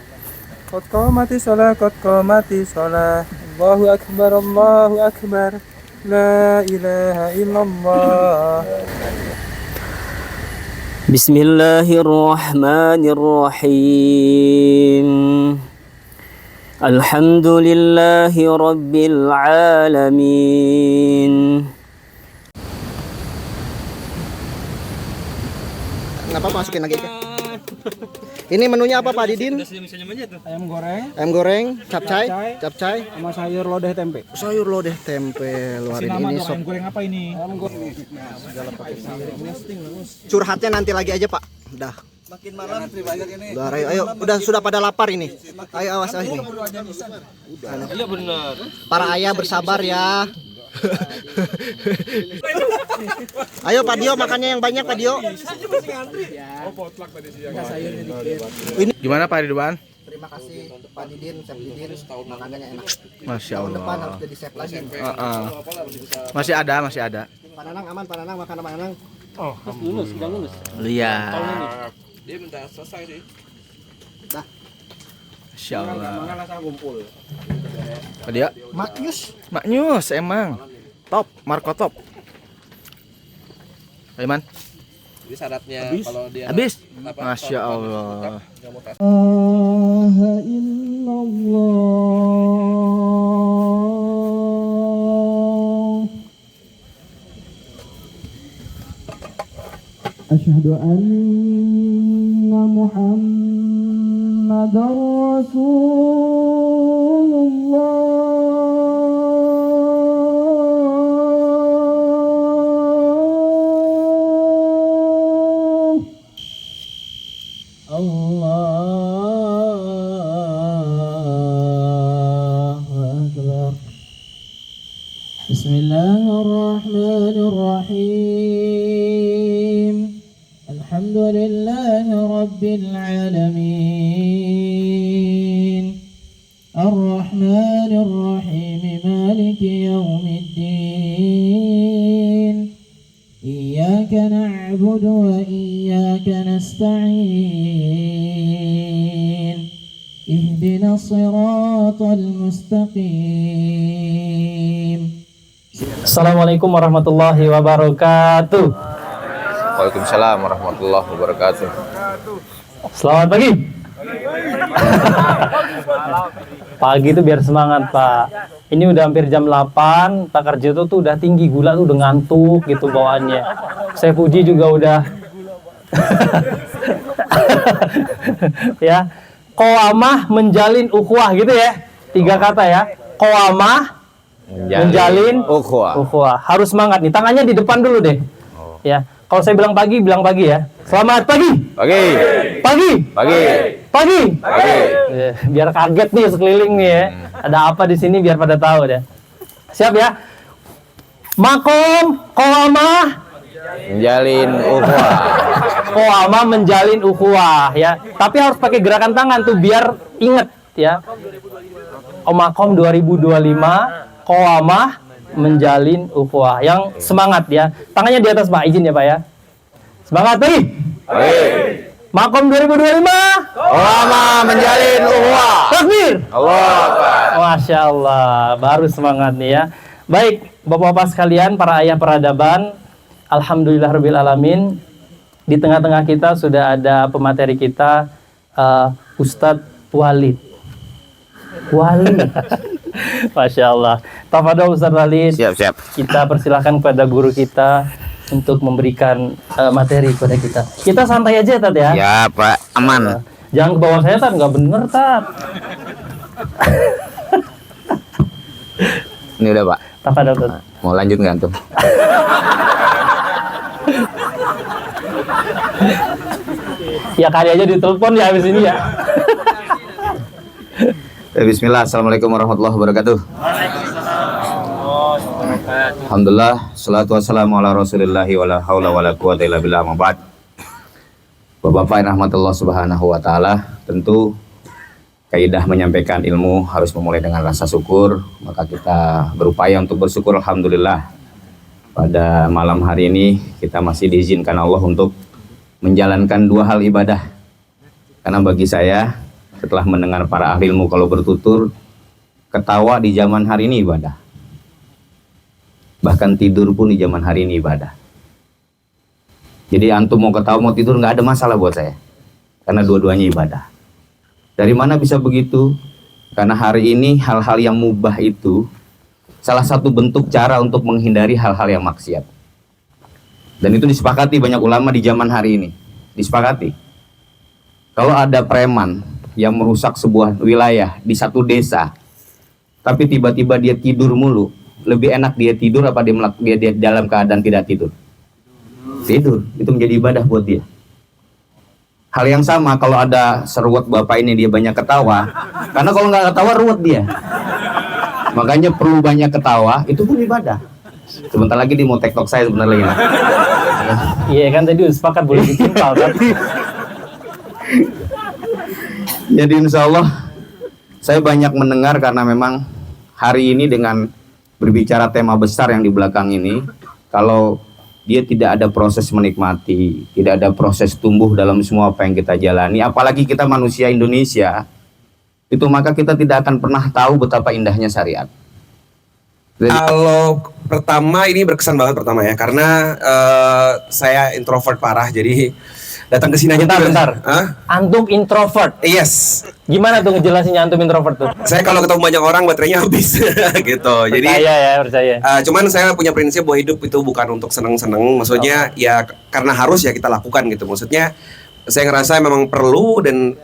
Qad qamatis shalah, qad qamatis shalah. Allahu akbar, Allahu akbar. La ilaha illallah. Bismillahirrahmanirrahim. Alhamdulillahi Rabbil Alamin. Kenapa masukin lagi? Ini menunya apa Pak Didin? Ayam goreng, capcay, sama sayur lodeh tempe. Sayur lodeh tempe. Luar ini sop. goreng apa ini? Curhatnya nanti lagi aja Pak. Udah. Makin malam banyak ini. Udah, ayo, sudah pada lapar ini. Ayo awas ini. Iya benar. Para ayah bersabar ya. Ayo Pak Dio makannya yang banyak Pak Dio. Gimana Pak Ridwan? Terima kasih Pak Didin, Chef Didin, makanannya enak. Masya Tahun depan Allah. harus jadi chef lagi. Masih ada. Pak Nanang aman, Pak Nanang makan Pak Nanang. Oh, lulus. Lihat. Dia minta selesai sih. Dah. Masya Allah. kumpul. Pak Dia? Maknyus emang. Top, Marco top. Aiman? Jadi syaratnya kalau dia Habis. Masya Allah. Asyhadu anna Muhammadar Rasulullah. Allahu Akbar. Bismillahirrahmanirrahim. Alhamdulillahi Rabbil Alamin. Ar-Rahmanir Rahim. Maliki Yawmiddin. Iyyaka na'budu wa iyyaka nasta'in. Ihdinas siratal mustaqim. Assalamualaikum warahmatullahi wabarakatuh. Waalaikumsalam warahmatullahi wabarakatuh. Selamat pagi. Pagi itu biar semangat Pak. Ini udah hampir jam 8, Pak Karjito tuh udah tinggi gula tuh udah ngantuk gitu bawaannya. Saya puji juga udah. Ya, qawamah menjalin ukhuwah gitu ya. 3 kata ya. Qawamah menjalin ukhuwah. Harus semangat nih. Tangannya di depan dulu deh. Ya. Kalau saya bilang pagi ya. Selamat pagi. Pagi. Ya, biar kaget nih sekeliling nih ya. Ada apa di sini biar pada tahu deh. Siap ya? Makom, qawamah, Menjalin ukhuwah. qawamah menjalin ukhuwah ya. Tapi harus pakai gerakan tangan tuh biar inget ya. Makom 2025, qawamah menjalin ukhuwah. Yang semangat ya. Tangannya di atas Pak, izin ya Pak ya. Semangat nih. Makom 2025. Ulama menjalin ukhuwah. Takbir. Allah Akbar. Masya Allah, baru semangat nih ya. Baik, Bapak-bapak sekalian, para ayah peradaban, alhamdulillahirabbil alamin. Di tengah-tengah kita sudah ada pemateri kita, Ustadz Walid. Masya Allah. Tafadhol Ustadz Walid. Siap. Kita persilahkan kepada guru kita untuk memberikan materi kepada kita. Kita santai aja Tat ya. Ya Pak, aman. Jangan ke bawah saya Tat, nggak bener Tat. Ini udah Pak. Tafadhol Tat. Mau lanjut nggak antum? Ya kali aja ditelepon ya habis ini ya. Bismillah, assalamualaikum warahmatullahi wabarakatuh. Alhamdulillah, salatu wassalamu ala rasulillahi wa la hawla wa la quwata illa billah ma ba'd. Bapak-bapak yang rahmatullah subhanahu wa ta'ala, tentu kaidah menyampaikan ilmu harus memulai dengan rasa syukur. Maka kita berupaya untuk bersyukur. Alhamdulillah, pada malam hari ini kita masih diizinkan Allah untuk menjalankan dua hal ibadah. Karena bagi saya, setelah mendengar para ahli ilmu kalau bertutur, ketawa di zaman hari ini ibadah. Bahkan tidur pun di zaman hari ini ibadah. Jadi antum mau ketawa mau tidur nggak ada masalah buat saya. Karena dua-duanya ibadah. Dari mana bisa begitu? Karena hari ini hal-hal yang mubah itu salah satu bentuk cara untuk menghindari hal-hal yang maksiat. Dan itu disepakati banyak ulama di zaman hari ini. Disepakati. Kalau ada preman yang merusak sebuah wilayah di satu desa, tapi tiba-tiba dia tidur mulu, lebih enak dia tidur apa dia dalam keadaan tidak tidur? Tidur, itu menjadi ibadah buat dia. Hal yang sama kalau ada seruat bapak ini dia banyak ketawa, karena kalau nggak ketawa ruwet dia. Makanya perlu banyak ketawa, itu pun ibadah. Sebentar lagi dia mau TikTok saya sebentar lagi. Iya kan tadi udah sepakat boleh ditimpal kan. Jadi insya Allah saya banyak mendengar karena memang hari ini dengan berbicara tema besar yang di belakang ini, kalau dia tidak ada proses menikmati, tidak ada proses tumbuh dalam semua apa yang kita jalani, apalagi kita manusia Indonesia, itu maka kita tidak akan pernah tahu betapa indahnya syariat. Kalau pertama ini berkesan banget pertama ya, karena saya introvert parah, jadi datang ke sini aja. Bentar. Antum introvert. Yes. Gimana tuh ngejelasinnya antum introvert tuh? Saya kalau ketemu banyak orang baterainya habis gitu. Jadi percaya. Cuman saya punya prinsip bahwa hidup itu bukan untuk seneng-seneng. Maksudnya ya karena harus ya kita lakukan gitu. Maksudnya saya ngerasa memang perlu dan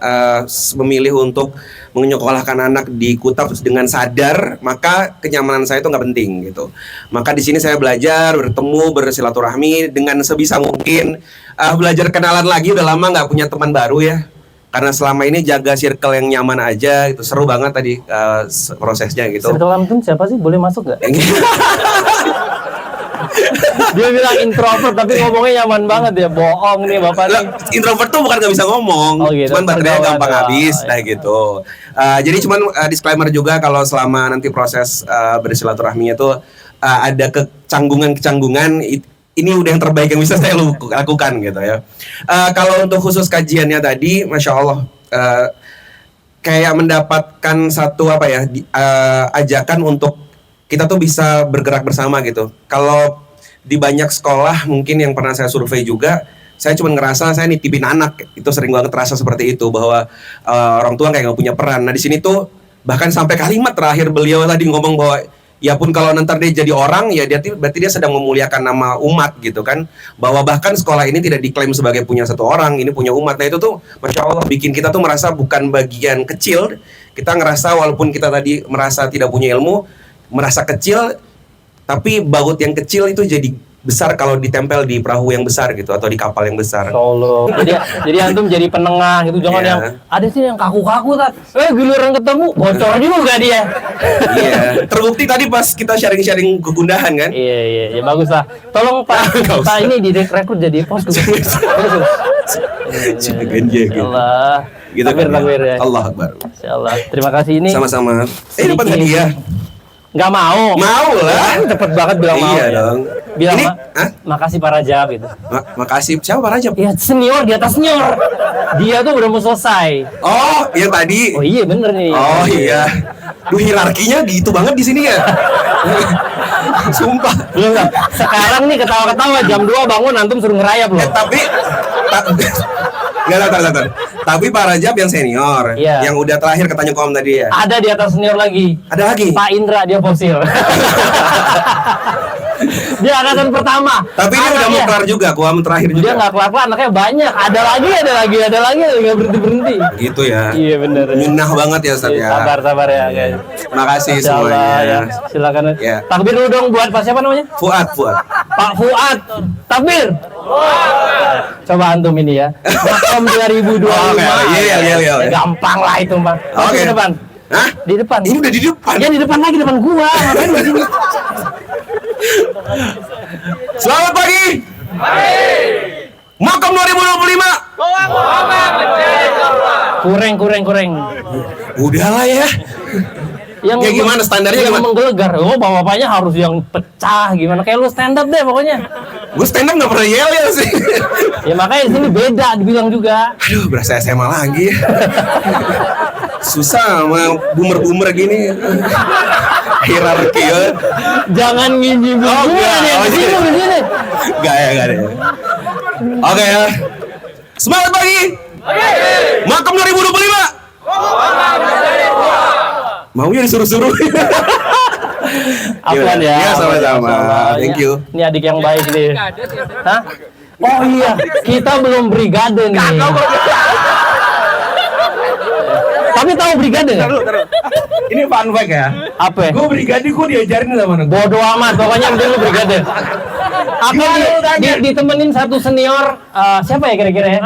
memilih untuk menyekolahkan anak di Kuta dengan sadar, maka kenyamanan saya itu nggak penting gitu. Maka di sini saya belajar, bertemu, bersilaturahmi dengan sebisa mungkin, belajar kenalan lagi. Udah lama nggak punya teman baru ya, karena selama ini jaga circle yang nyaman aja. Itu seru banget tadi prosesnya gitu. Circle antum siapa sih? Boleh masuk nggak? Dia bilang introvert tapi ngomongnya nyaman banget ya. Bohong nih bapak nih. Introvert tuh bukan gak bisa ngomong, gitu. Cuman baterainya gampang habis, nah gitu. Jadi cuman disclaimer juga kalau selama nanti proses bersilaturahminya tuh ada kecanggungan, ini udah yang terbaik yang bisa saya lakukan gitu ya. Kalau untuk khusus kajiannya tadi, masya Allah, kayak mendapatkan satu ajakan untuk kita tuh bisa bergerak bersama gitu. Kalau di banyak sekolah mungkin yang pernah saya survei juga, saya cuma ngerasa saya nitipin anak, itu sering banget terasa seperti itu, bahwa orang tua kayak nggak punya peran. Nah di sini tuh bahkan sampai kalimat terakhir beliau tadi ngomong bahwa ya pun kalau nanti dia jadi orang, ya berarti dia sedang memuliakan nama umat gitu kan, bahwa bahkan sekolah ini tidak diklaim sebagai punya satu orang, ini punya umat. Nah itu tuh masya Allah bikin kita tuh merasa bukan bagian kecil. Kita ngerasa walaupun kita tadi merasa tidak punya ilmu, merasa kecil, tapi baut yang kecil itu jadi besar kalau ditempel di perahu yang besar gitu, atau di kapal yang besar. Allah. Jadi antum jadi penengah gitu, jangan yang ada sih yang kaku-kaku Tat. Giliran ketemu bocor juga dia. Iya, terbukti tadi pas kita sharing-sharing kegundahan kan? Iya, bagus lah. Tolong Pak, ini direkrut jadi pos. Allah. Gitu kan. Ya. Allah Akbar. Insyaallah. Terima kasih ini. Sama-sama. Dapat hadiah. Nggak mau. Mau lah. Cepet banget bilang mau. Iya ya. dong. Bilang Ini, makasih Pak Rajab gitu. Makasih siapa Pak Rajab? Ya senior di atas senior. Dia tuh udah mau selesai. Oh, yang tadi. Oh iya bener nih. Oh iya. Duh, hierarkinya gitu banget di sini ya. Sumpah. Belum. Sekarang nih ketawa-ketawa jam 2 bangun antum suruh ngerayap loh. Tapi Enggak, tar. Tapi Pak Rajab yang senior, Iya. yang udah terakhir katanya Kom tadi ya. Ada di atas senior lagi. Ada lagi? Pak Indra dia fosil. Dia angkatan pertama. Tapi ini udah mau kelar juga, Kom terakhir juga. Dia nggak kelar, anaknya banyak. Ada lagi, nggak berhenti. Gitu ya. Iya bener. Minah banget ya Ustaz ya. Sabar ya guys. Makasih Masya Allah, semuanya. ya. Silakan. Ya. Takbir dulu dong buat Pak siapa namanya? Fuad. Pak Fuad. Takbir. Coba antum ini ya. Makom 2025. Iya. Gampang lah itu, Pak. Oke. Di depan. Hah? Di depan. Ini udah di depan. Ya di depan lagi, depan gua. Ngapain di sini? Selamat pagi. Makom 2025. Kurang. Udahlah ya. Yang kayak gimana standarnya yang gimana? menggelegar. Oh, bapak-bapaknya harus yang pecah gimana? Kayak lu stand up deh pokoknya. Gue stand up nggak pernah yel sih. Ya makanya di sini beda dibilang juga. Aduh, berasa SMA lagi. Susah sama boomer gini. Hierarki ya. Jangan ngiji Oh, ya. Di sini. Gak ada. Oke ya. Semangat pagi. Makom 2025. Maunya disuruh-suruh. Apaan ya? Ya sama-sama. Thank you. Ini adik yang baik nih. Hah? Oh iya, kita belum brigade nih. Tapi tahu brigade nggak? Ini fun fact ya. Apa? Gue brigade gue diajarin sama anak. Bodoh amat, pokoknya penting lu brigade. Apa ditemenin satu senior? Siapa ya kira-kira ya?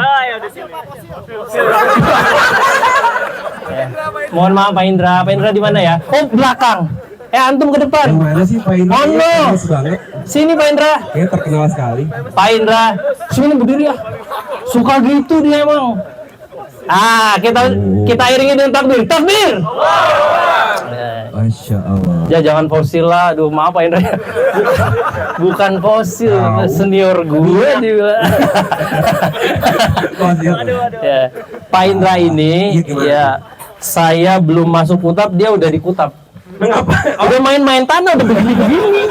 Mohon maaf Pak Indra. Pak Indra di mana ya? Oh belakang. Antum ke depan. Yang mana sih Pak Indra? Oh no. Banget. Sini Pak Indra. Kayaknya terkenal sekali. Pak Indra, sini berdiri ya. Suka gitu dia emang. Kita iringi dengan takbir. Takbir. Masya Allah. Ya jangan fosil lah. Aduh maaf Pak Indra. Bukan fosil, senior gue juga. Ya. Pak Indra ini ya saya belum masuk kutab, dia udah di kutab. Mengapa? Udah main-main tanah udah begini-begini.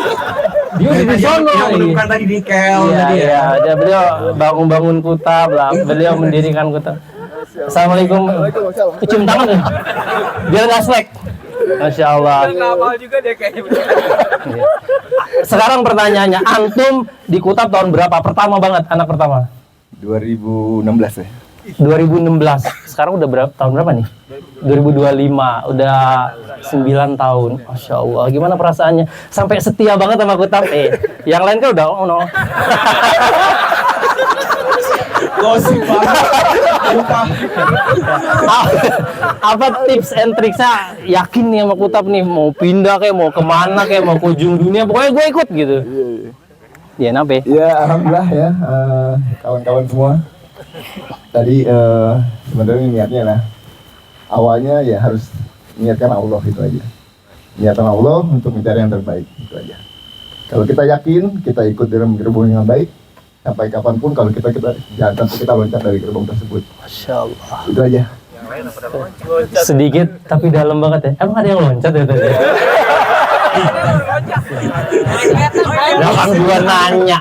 Dia udah di sono. Bukan tadi nikel tadi ya. Iya, beliau bangun-bangun kutab lah. Beliau mendirikan kutab. Assalamualaikum. Cium tangan ya. Biar nggak slack. Masya Allah. juga dia kayaknya. Sekarang pertanyaannya, antum di kutab tahun berapa? Pertama banget, anak pertama. 2016 ya. 2016. Sekarang udah berapa tahun berapa nih? 2025. Udah 9 tahun. Masya Allah. Gimana perasaannya? Sampai setia banget sama kutab. Yang lain kan udah no. Gosip banget. Apa tips and tricksnya? Yakin nih sama kutab nih mau pindah kayak mau kemana kayak mau ke ujung dunia, pokoknya gue ikut gitu. Iya nape? Ya alhamdulillah ya kawan-kawan semua. Tadi sebenarnya niatnya lah. Awalnya ya harus niatkan Allah itu aja. Niatkan Allah untuk mencari yang terbaik itu aja. Kalau kita yakin kita ikut dalam gerbong yang baik, sampai kapanpun kalau kita jangan sampai kita loncat dari gerbong tersebut. Masya Allah. Itu aja. Sedikit tapi dalam banget ya. Emang ada yang loncat ya tadi? Jangan gua nanya.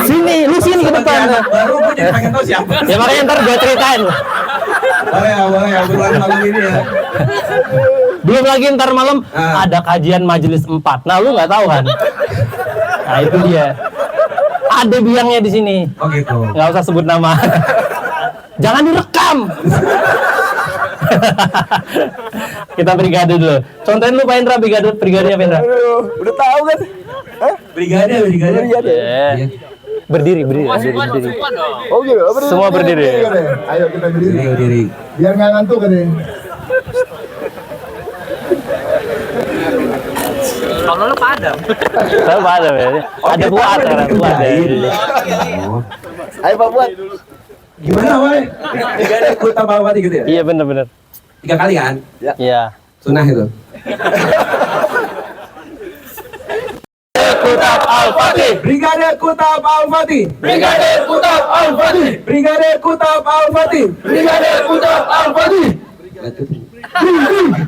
Sini, lu sini ke depan. Baru gue jadi pengen tahu siapa. Ya makanya ntar gue ceritain. Boleh ya, bulan malam ini ya. Belum lagi ntar malam ada kajian majelis 4. Nah lu nggak tahu kan? Nah itu dia. Ada biangnya di sini. Oh gitu. Nggak usah sebut nama. Jangan direkam. Kita brigade dulu. Contohin lu Pak Indra, brigadenya Pak Indra. Udah tahu kan? Brigade. Yeah. Berdiri. Oh gitu. Semua berdiri. Ayo kita berdiri. Biar nggak ngantuk kan ya. Kalau lu padam. Saya padam ya. Ada buat sekarang buat ya. Ayo Pak Buat. Gimana Pak? Brigade kutab Bawati gitu ya? Iya benar. 3 kali kan? Iya. Sunnah itu. Kutab Al-Fatih. Brigade Kutab Al-Fatih. Brigade Kutab Al-Fatih. Brigade Kutab Al-Fatih. Brigade Kutab Al-Fatih.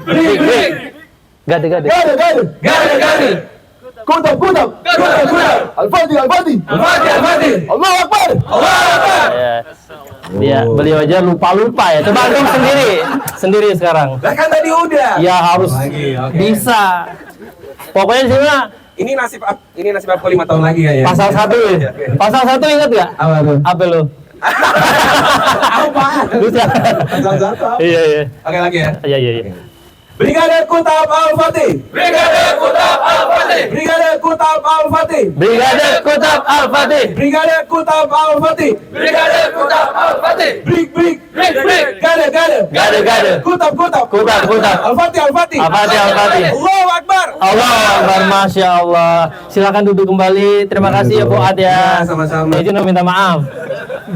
Brig. Gade. Gade. Kutab. Al-Fatih. Allahu Akbar. Ya, beliau aja lupa ya. Coba antum sendiri sekarang. Lah kan tadi udah. Ya harus bisa. Pokoknya di sini ini nasib aku 5 tahun lagi kayaknya. pasal 1 ya. Pasal 1 ingat gak? Apa tuh? Apa lo? Apa? Pasal 1. Iya. Oke lagi ya. Iya. Brigade Kutab Al-Fatih. Brigade Kutab Al-Fatih. Brigade Kutab Al-Fatih. Brigade Kutab Al-Fatih. Brigade Kutab Al-Fatih. Brigade Kutab Al-Fatih. Brig. Gade. Kutab. Al-Fatih. Al-Fatih. Allahu Akbar. Allahu Akbar, Masya Allah. Silakan duduk kembali. Terima kasih ya Fuad ya. Sama-sama. Izin minta maaf.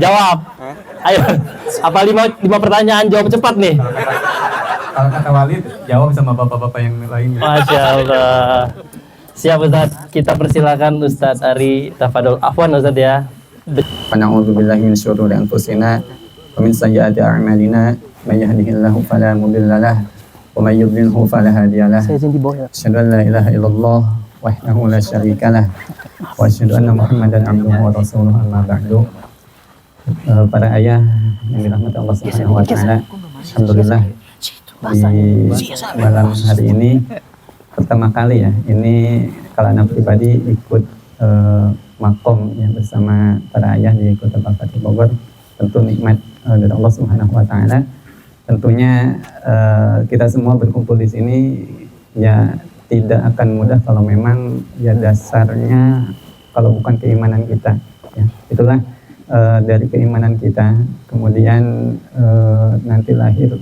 Jawab. Ayo. Apa 5 pertanyaan jawab cepat nih? Kalau kata Walid, jawab sama bapak-bapak yang lainnya. Masya Allah. Siap Ustaz. Kita persilakan Ustaz Ari Tafadol. Afwan Ustaz ya. Wa na'udzubillahi min syururi anfusina wa min sayyiati a'malina. May yahdihillahu fala mudilla lahu wa may yudlilhu fala hadiya lahu. Asyhadu an la ilaha illallah wahdahu la syarika lahu wa asyhadu anna Muhammadan abduhu wa rasuluhu amma ba'du. Para ayah yang dirahmati Allah Subhanahu wa taala, alhamdulillah di malam hari ini pertama kali ya ini kalau anak pribadi ikut makom ya bersama para ayah di Kota Al-Fatih Bogor. Tentu nikmat dari Allah Subhanahu wa taala. Tentunya kita semua berkumpul di sini ya tidak akan mudah kalau memang ya dasarnya kalau bukan keimanan kita ya. Itulah dari keimanan kita kemudian nanti lahir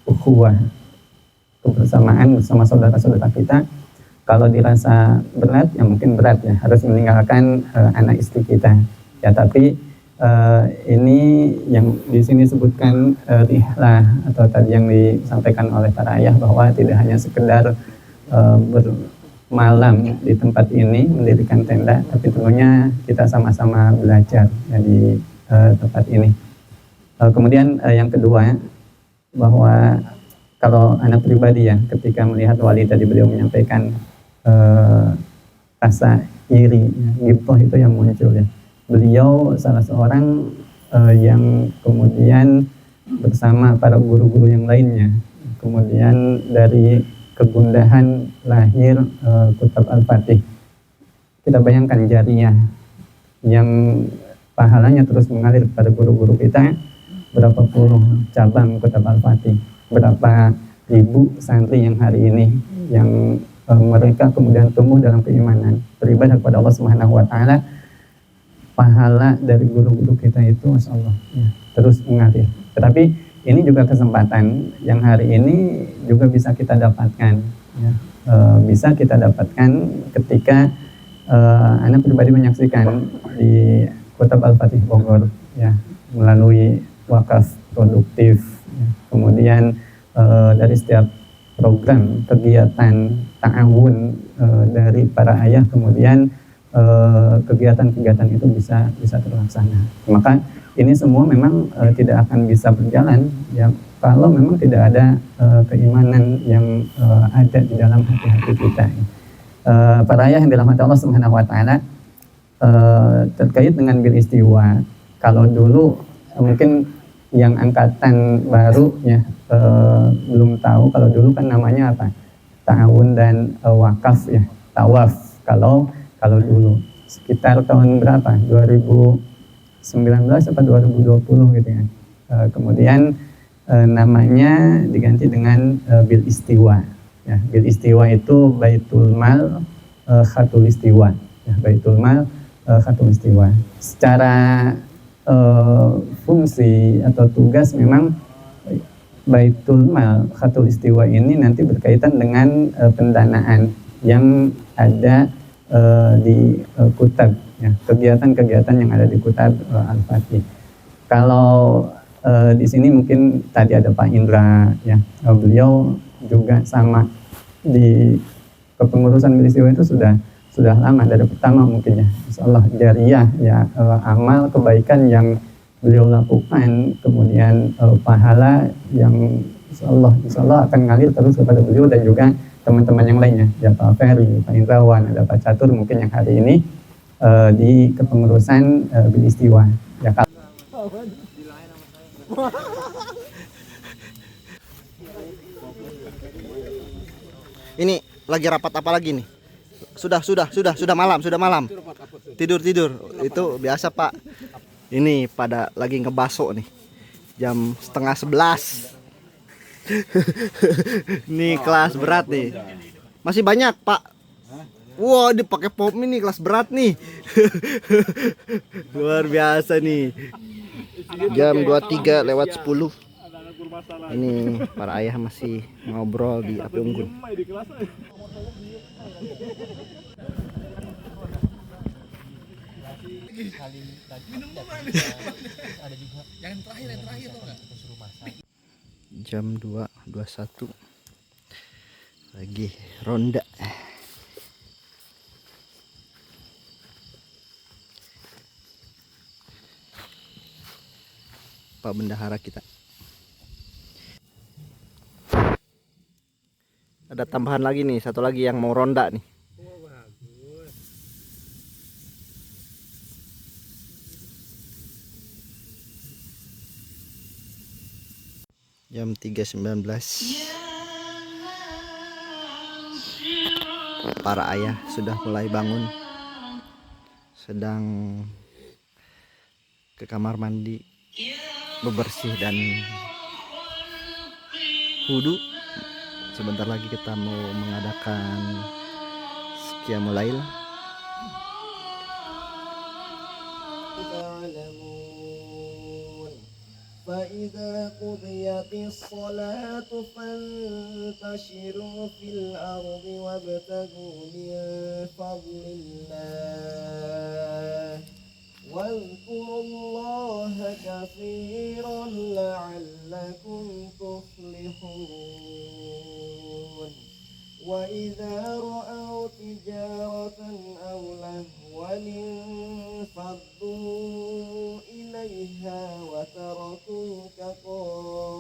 ukhuwah, kebersamaan bersama saudara-saudara kita. Kalau dirasa berat, ya mungkin berat ya, harus meninggalkan anak istri kita. Ya tapi ini yang di sini sebutkan rihlah atau tadi yang disampaikan oleh para ayah bahwa tidak hanya sekedar bermalam di tempat ini mendirikan tenda, tapi tentunya kita sama-sama belajar ya, di tempat ini. Kemudian yang kedua, bahwa kalau anak pribadi ya ketika melihat Wali tadi beliau menyampaikan rasa iri, ghibthah itu yang muncul ya. Beliau salah seorang yang kemudian bersama para guru-guru yang lainnya, kemudian dari kegundahan lahir Kutab Al-Fatih. Kita bayangkan jariyah yang pahalanya terus mengalir kepada guru-guru kita. Berapa puluh cabang Kutab Al-Fatih, berapa ribu santri yang hari ini yang mereka kemudian tumbuh dalam keimanan, beribadah kepada Allah Subhanahu wa taala. Pahala dari guru-guru kita itu Masya Allah ya, terus mengalir. Tetapi ini juga kesempatan yang hari ini juga bisa kita dapatkan ya. Bisa kita dapatkan ketika anak pribadi menyaksikan di Kutab Al-Fatih Bogor ya, melalui wakaf produktif ya. Kemudian dari setiap program kegiatan ta'awun dari para ayah, kemudian kegiatan-kegiatan itu bisa terlaksana. Maka ini semua memang tidak akan bisa berjalan ya kalau memang tidak ada keimanan yang ada di dalam hati-hati kita. Para ayah yang dirahmati Allah Subhanahu wa taala, terkait dengan bil istiwa, kalau dulu mungkin yang angkatan baru ya belum tahu, kalau dulu kan namanya apa, ta'awun dan wakaf ya, tawaf. Kalau dulu sekitar tahun berapa, 2019 atau 2020 gitu kan. Kemudian namanya diganti dengan bil istiwa ya. Bil istiwa itu Baitul Mal Khatul Istiwa ya, Baitul Mal Khatul Istiwa. Secara fungsi atau tugas memang Baitul Mal Khatul Istiwa ini nanti berkaitan dengan pendanaan yang ada di Kutab ya, kegiatan-kegiatan yang ada di Kutab Al-Fatih. Kalau di sini mungkin tadi ada Pak Indra ya, beliau juga sama di kepengurusan beliau itu sudah lama dari pertama mungkin ya. Insyaallah jariyah ya, amal kebaikan yang beliau lakukan, kemudian pahala yang insyaallah akan ngalir terus kepada beliau dan juga teman-teman yang lainnya, ya Pak Ferry, Pak Indrawan, ada Pak Catur mungkin yang hari ini di kepengurusan Bilistiwa. Ya, ini lagi rapat apa lagi nih? Sudah malam. Tidur. Itu biasa, Pak. Ini pada lagi ngebaso nih. Jam 10:30. Nih kelas berat nih. Masih banyak, Pak. Wah, dipakai pop ini kelas berat nih. Luar biasa nih. Jam 23:10. Ini para ayah masih ngobrol di api unggun. Jam 2:21 lagi ronda. Pak Bendahara kita. Ada tambahan lagi nih, satu lagi yang mau ronda nih. Jam 3:19. Para ayah sudah mulai bangun, sedang ke kamar mandi, bebersih dan wudu. Sebentar lagi kita mau mengadakan Qiyamul Lail. فإذا قضيت الصلاة فانتشروا في الأرض وابتغوا من فضل الله واذكروا الله كثيرا لعلكم تفلحون وإذا رأوا تجارة أو لهوا انفضوا إليها وتركوك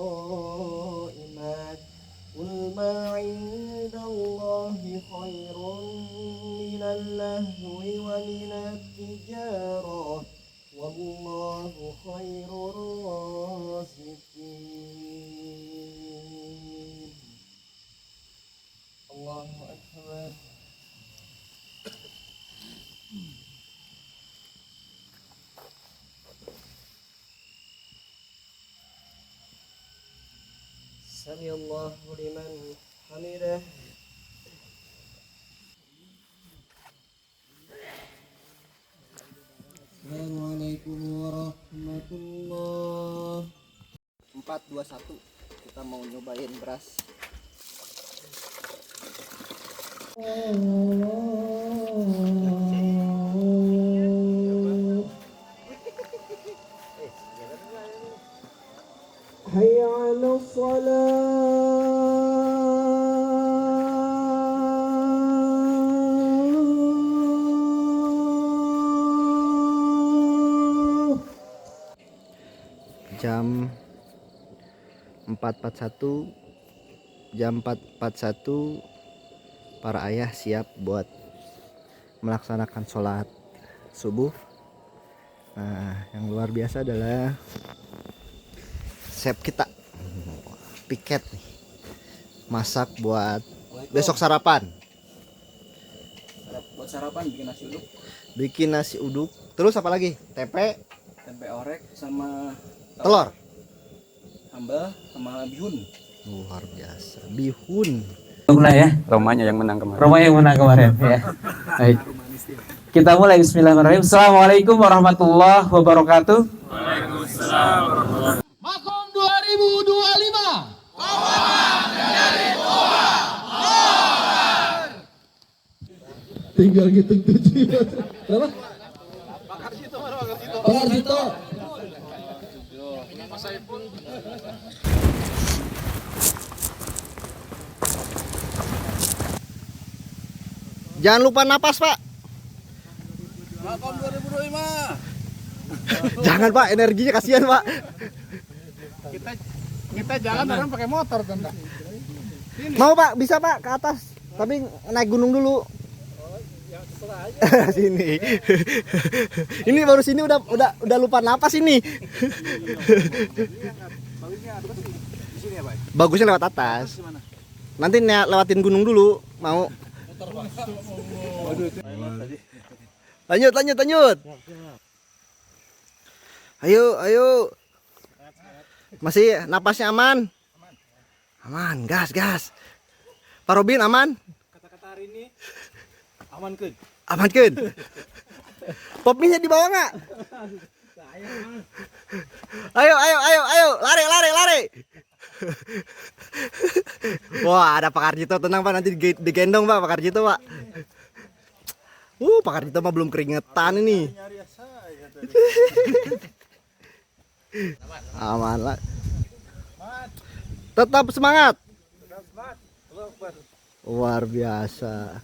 قائما قل ما عند الله خير من اللهو ومن التجارة والله خير الرازقين الله أكبر. سمع الله لمن حمده. Assalamualaikum warahmatullah. 4:21 kita mau nyobain beras. Hayya 'alas salat. Jam 4:41, jam 4:41 para ayah siap buat melaksanakan sholat subuh. Nah, yang luar biasa adalah chef kita, piket nih, masak buat besok sarapan. Buat sarapan bikin nasi uduk. Bikin nasi uduk, terus apa lagi? Tempe orek sama telur, sambal sama bihun. Luar biasa, bihun. Ya, Romanya yang menang kemarin. Roma yang menang kemarin ya. Baik. Kita mulai, bismillahirrahmanirrahim. Assalamualaikum warahmatullahi wabarakatuh. Waalaikumsalam warahmatullahi wabarakatuh. Makom 2025. Tinggal gitu tujuh. Berapa? Bakar Sito. Jangan lupa napas, Pak. Welcome 2025. Jangan, Pak, energinya kasihan, Pak. Kita jalan orang pakai motor tanda. Mau, Pak, bisa, Pak, ke atas. Tapi naik gunung dulu. Sini. Ini baru sini udah lupa napas ini. Bagusnya lewat atas. Nanti lewatin gunung dulu, mau. Lanjut. Ayo. Masih napasnya aman? Aman, gas. Pak Robin aman? Kata-kata hari ini amankeun. Popminya di bawah nggak? Ayo, lari. Wah, ada Pak Karjito, tenang Pak, nanti digendong Pak Karjito Pak. Pak Karjito mah belum keringetan ini. Aman lah. Tetap semangat. Luar biasa.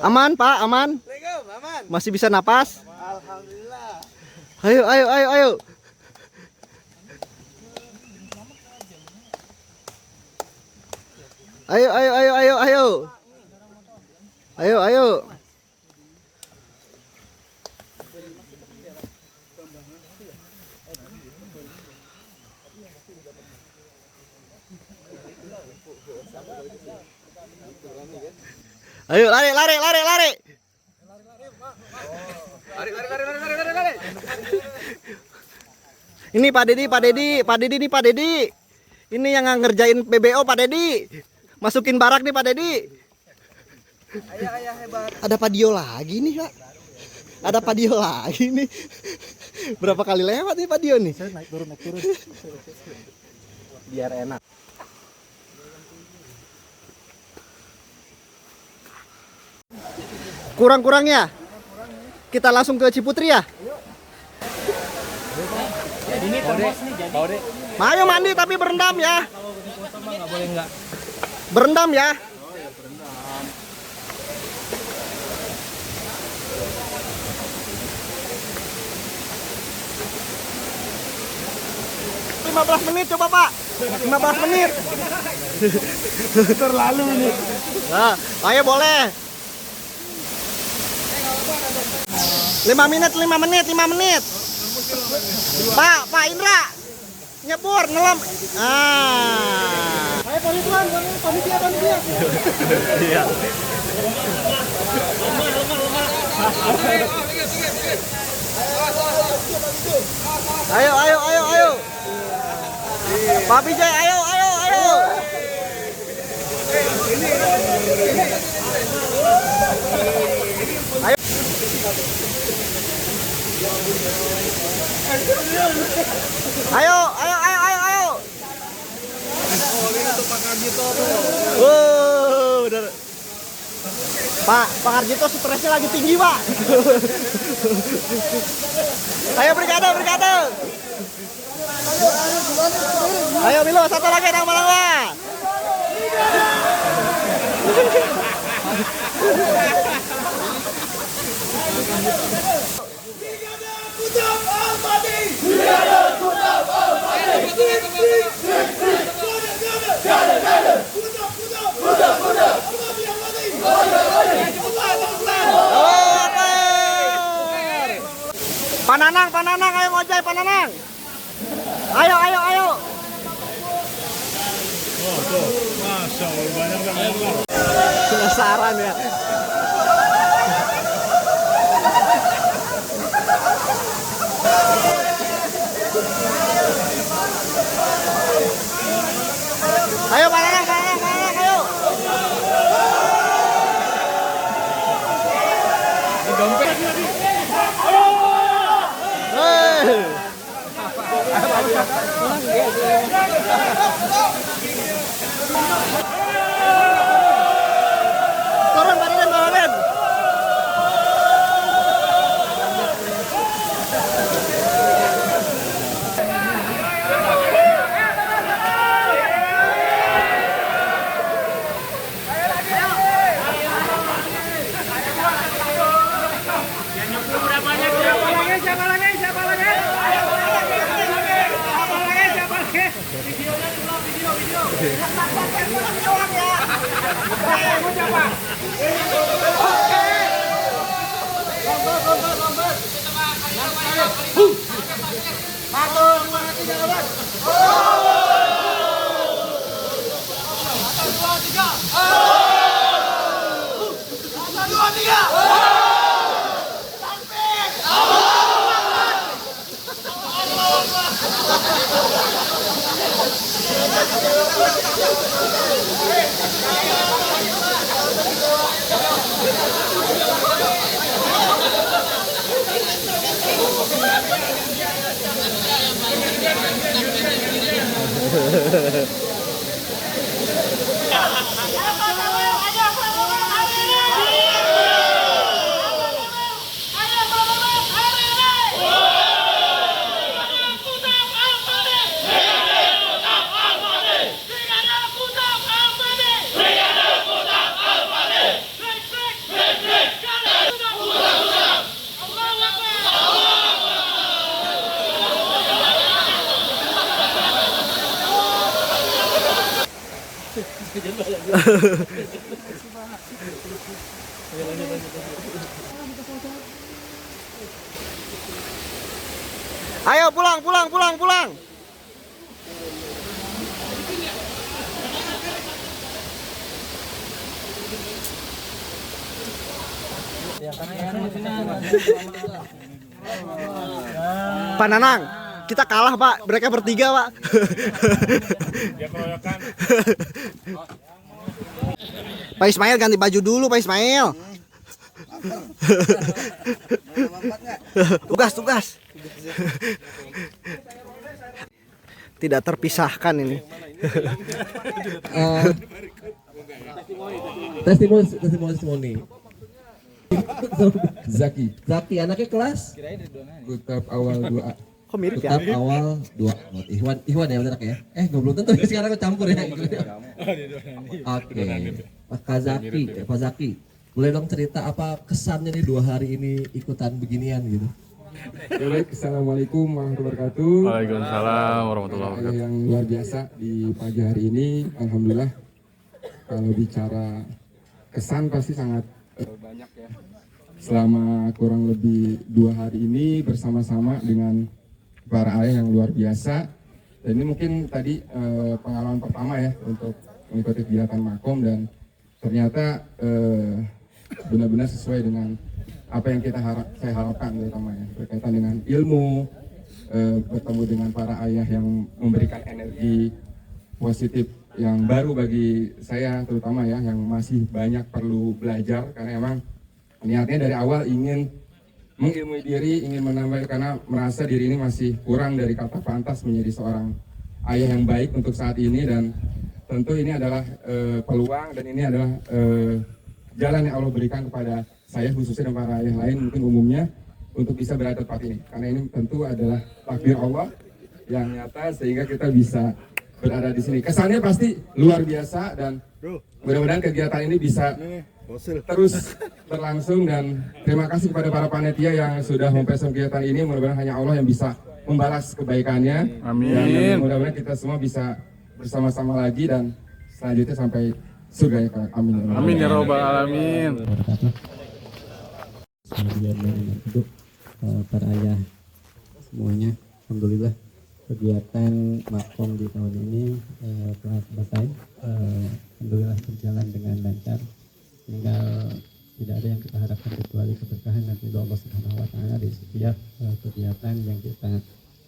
Aman Pak, aman. Masih bisa napas? Alhamdulillah. Ayo. Ayo. Ayo, lari. Lari. Ini Pak Dedi. Ini yang ngerjain PBO Pak Dedi. Masukin barak nih Pak Dedi. Ayah hebat. Ada Padio lagi nih Pak. Berapa kali lewat nih Padio nih? Saya naik turun. Biar enak. Kurang-kurangnya kita langsung ke Ciputri ya. Ini termos nih jadi. Ayo mandi tapi berendam ya. Berendam ya. Berendam. 15 menit coba Pak. 15 menit. Terlalu ini. Nah, ayo boleh. 5 menit. Pak Indra. Nyebur, nelam. Ayo panitia. Iya. Ayo. Pak Vijay, ayo. Ayo. Bener. Pak Karjito stresnya lagi tinggi, Pak. Ayo brigade. Ayo Milo, satu lagi nama-nama. Pananang, ayo ngojek Pananang. Ayo. Masya Allah, banyak banget. Penasaran ya. Ayo Pananang, ayo. Dompet. Turun. Ayo pulang. Pak Nanang, kita kalah Pak, mereka bertiga Pak. Pak Ismail ganti baju dulu Pak Ismail. Tugas. Tidak terpisahkan ini. Testimoni. Zaki anaknya kelas Kutab awal 2. Kok mirip ya? Kutab awal 2. Ikhwan ya benar ya? Belum tentu sekarang aku campur ya. Oke. Pak Zaki, boleh dong cerita apa kesannya nih 2 hari ini ikutan beginian gitu? Baik, Assalamualaikum warahmatullahi wabarakatuh. Waalaikumsalam warahmatullahi wabarakatuh. Yang luar biasa di pagi hari ini, alhamdulillah. Kalau bicara kesan pasti sangat banyak ya. Selama kurang lebih 2 hari ini bersama-sama dengan para ayah yang luar biasa. Dan ini mungkin tadi pengalaman pertama ya untuk mengikuti kegiatan makom, dan ternyata benar-benar sesuai dengan apa yang saya harapkan, terutama ya berkaitan dengan ilmu, bertemu dengan para ayah yang memberikan energi positif yang baru bagi saya, terutama ya yang masih banyak perlu belajar, karena emang niatnya dari awal ingin mengilmui diri, ingin menambah, karena merasa diri ini masih kurang dari kata pantas menjadi seorang ayah yang baik untuk saat ini. Dan tentu ini adalah peluang, dan ini adalah jalan yang Allah berikan kepada saya khususnya dan para ayah lain mungkin umumnya untuk bisa berada tempat ini, karena ini tentu adalah takdir Allah yang nyata sehingga kita bisa berada di sini. Kesannya pasti luar biasa, dan mudah-mudahan kegiatan ini bisa terus berlangsung, dan terima kasih kepada para panitia yang sudah mempersiapkan kegiatan ini. Mudah-mudahan hanya Allah yang bisa membalas kebaikannya. Amin. Dan mudah-mudahan kita semua bisa bersama-sama lagi, dan selanjutnya sampai surga ya Kak. Amin. Amin ya robbal alamin. Untuk para ayah semuanya, alhamdulillah kegiatan makom di tahun ini telah selesai. Alhamdulillah berjalan dengan lancar. Tinggal tidak ada yang kita harapkan kecuali keberkahan nanti Allah Subhanahu wa taala di setiap kegiatan yang kita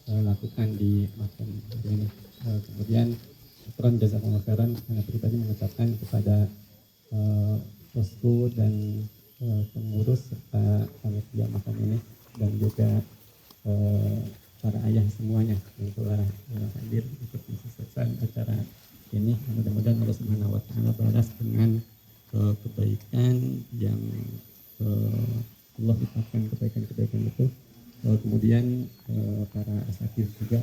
lakukan di makom ini. Kemudian Syukran jazakumullah khairan, saya pribadi mengucapkan kepada posku dan pengurus serta panitia makam ini, dan juga para ayah semuanya yang telah hadir untuk mensukseskan acara ini. Mudah-mudahan Allah Subhanahu wa taala balas dengan kebaikan yang Allah tetapkan, kebaikan-kebaikan itu. Kemudian para asatidz juga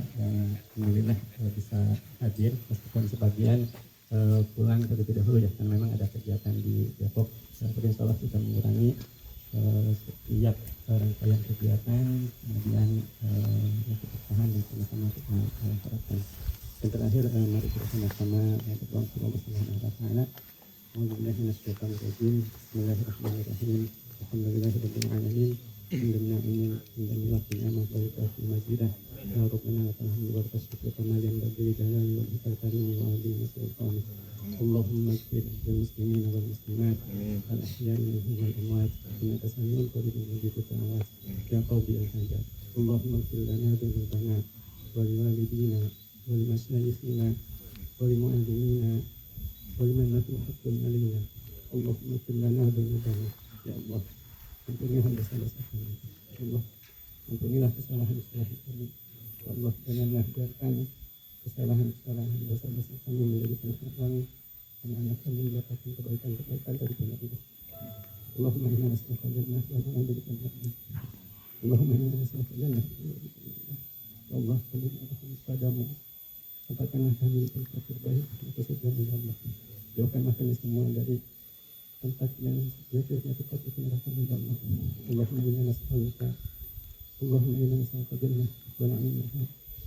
alhamdulillah bisa hadir, meskipun sebagian pulang terlebih dahulu ya, karena memang ada kegiatan di Depok. Tapi insya Allah sudah mengurangi setiap rangkaian kegiatan, kemudian keberkahan yang sama-sama kita harapkan. Dan terakhir mari kita sama-sama berdoa kepada Allah Subhanahu wa taala. Alhamdulillah minasyaitonirrajim. Bismillahirrahmanirrahim. Alhamdulillahirabbil alamin. Alhamdulillah alhamdulillah ni'mal barakatuh majidah. Ya Rabbana wa ta'ala barakatuh kamalan bagi jalan wa karim wa azim sultan. Allahumma ighfir lil muslimin wal muslimat al ahya'i minhum wal amwat innaka sami'un qaribun mujibud da'awat ya qadiyal hajat. Allahumma ighfir lana dzunubana wa liwalidina wa limasyayikhina wa limu'allimina wa liman lahu haqqun 'alaina. Allahumma ighfir lana dzunubana ya Allah. Ampunilah dosa-dosa kami. Allah, ampunilah kesalahan-kesalahan kami. Allah, janganlah biarkan kesalahan-kesalahan dosa-dosa kami menjadi penghalang anak-anak kami mendapatkan kebaikan-kebaikan dari Allah. Allahumma inna nas'aluka jannah wa na'udzubika min nar. Allahumma inna nas'aluka jannah wa na'udzubika min nar. Allah, kami mohon padamu, sampaikanlah kami tempat terbaik untuk surga Allah. Jauhkanlah kami semua dari tempat yang sebenarnya tempat itu neraka Allah. Allahumma inna nas'aluka jannah wa na'imah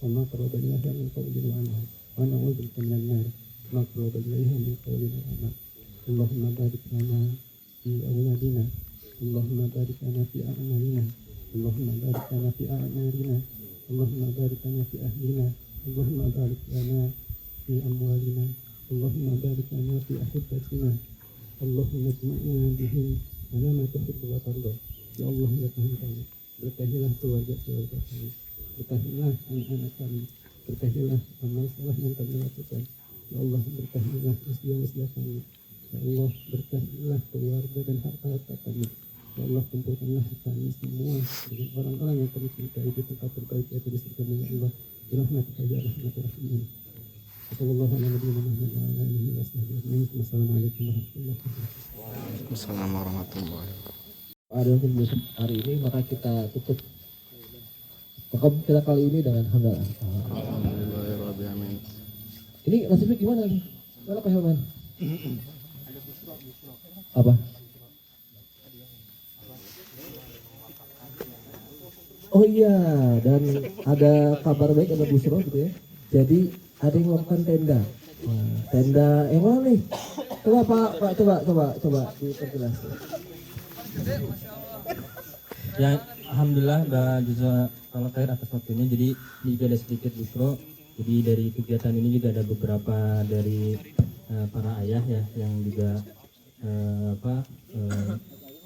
wa ma qaraba ilaiha min qawlin wa amal wa na'udzubika minan nar ma qaraba ilaiha min qawlin wa amal. Allahumma barik lana fi awladina, Allahumma barik lana fi a'malina, Allahumma barik lana fi a'malina, Allahumma barik lana fi ahlina, Allahumma barik lana fi amwalina, Allahumma barik lana fi ahibbatina. Allahumma ijma'na bihim ala ma tuhibbu wa tarda. Ya Allah, ya Tuhan kami, berkahilah keluarga-keluarga kami, berkahilah anak-anak kami, berkahilah amal saleh yang kami lakukan. Ya Allah, berkahilah usia-usia kami. Ya Allah, berkahilah keluarga dan harta-harta kami. Ya Allah, kumpulkanlah kami semua dengan orang-orang yang kami cintai di tempat terbaik yaitu di surga-Mu ya Allah. Birahmatika ya arhamar rahimin. Assalamualaikum warahmatullahi wabarakatuh. Ada hari ini maka kita tutup makam kita kali ini dengan hamdalah. Alhamdulillahirobbilalamin. Ini nasibnya gimana nih? Mana Pak Hilman? Apa? Oh iya, dan ada kabar baik, ada busro gitu ya. Jadi ada yang melakukan tenda. Nah, tenda yang mana nih? Coba Pak, coba diperjelas. Ya, alhamdulillah Mbak Juzwa kalau khair atas waktunya. Jadi ini juga ada sedikit busro. Jadi dari kegiatan ini juga ada beberapa dari para ayah ya yang juga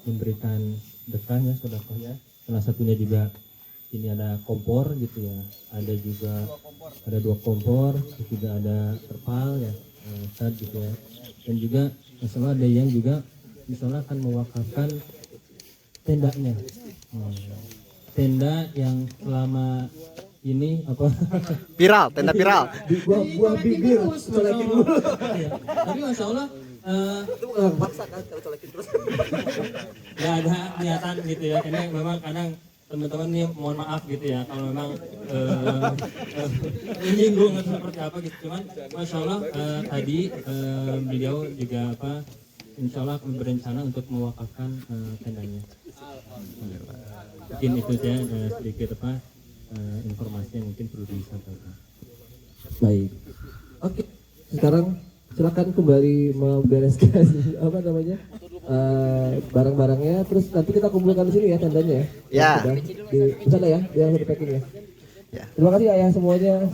memberikan dekah ya, sedekahnya. Salah satunya juga ini ada kompor gitu ya, ada juga ada 2 kompor, terus juga ada terpal ya, Ustaz gitu ya, dan juga masalah ada yang juga misalnya akan mewakafkan tendanya, tenda yang selama ini apa viral, tenda viral, buah bibir colekin dulu. Tapi masya Allah paksa kan kalau colekin terus nggak ada niatan gitu ya, karena memang kadang teman-teman nih mohon maaf gitu ya kalau memang menyinggung atau seperti apa gitu, cuman masya Allah tadi beliau juga insya Allah berencana untuk mewakafkan tendanya. Mungkin itu saja sedikit informasi yang mungkin perlu disampaikan. Baik, oke, sekarang silakan kembali membereskan apa namanya barang-barangnya, terus nanti kita kumpulkan di sini ya tendanya ya. Di sana ya, dia harus di packing ya. Terima kasih ayah semuanya.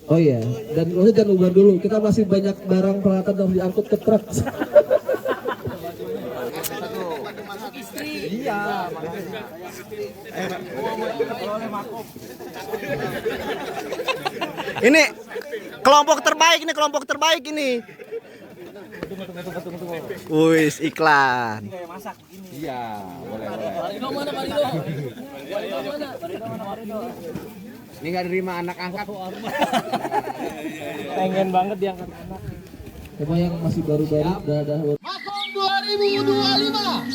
Oh iya, dan maksudnya jangan ubar dulu, kita masih banyak barang peralatan yang diangkut ke truk. Iya, ini kelompok terbaik ini. Wis iklan. Iya, boleh. Ini nggak nerima anak angkat. Pengen banget diangkat anak. Coba yang masih baru-baru udah Makom 2025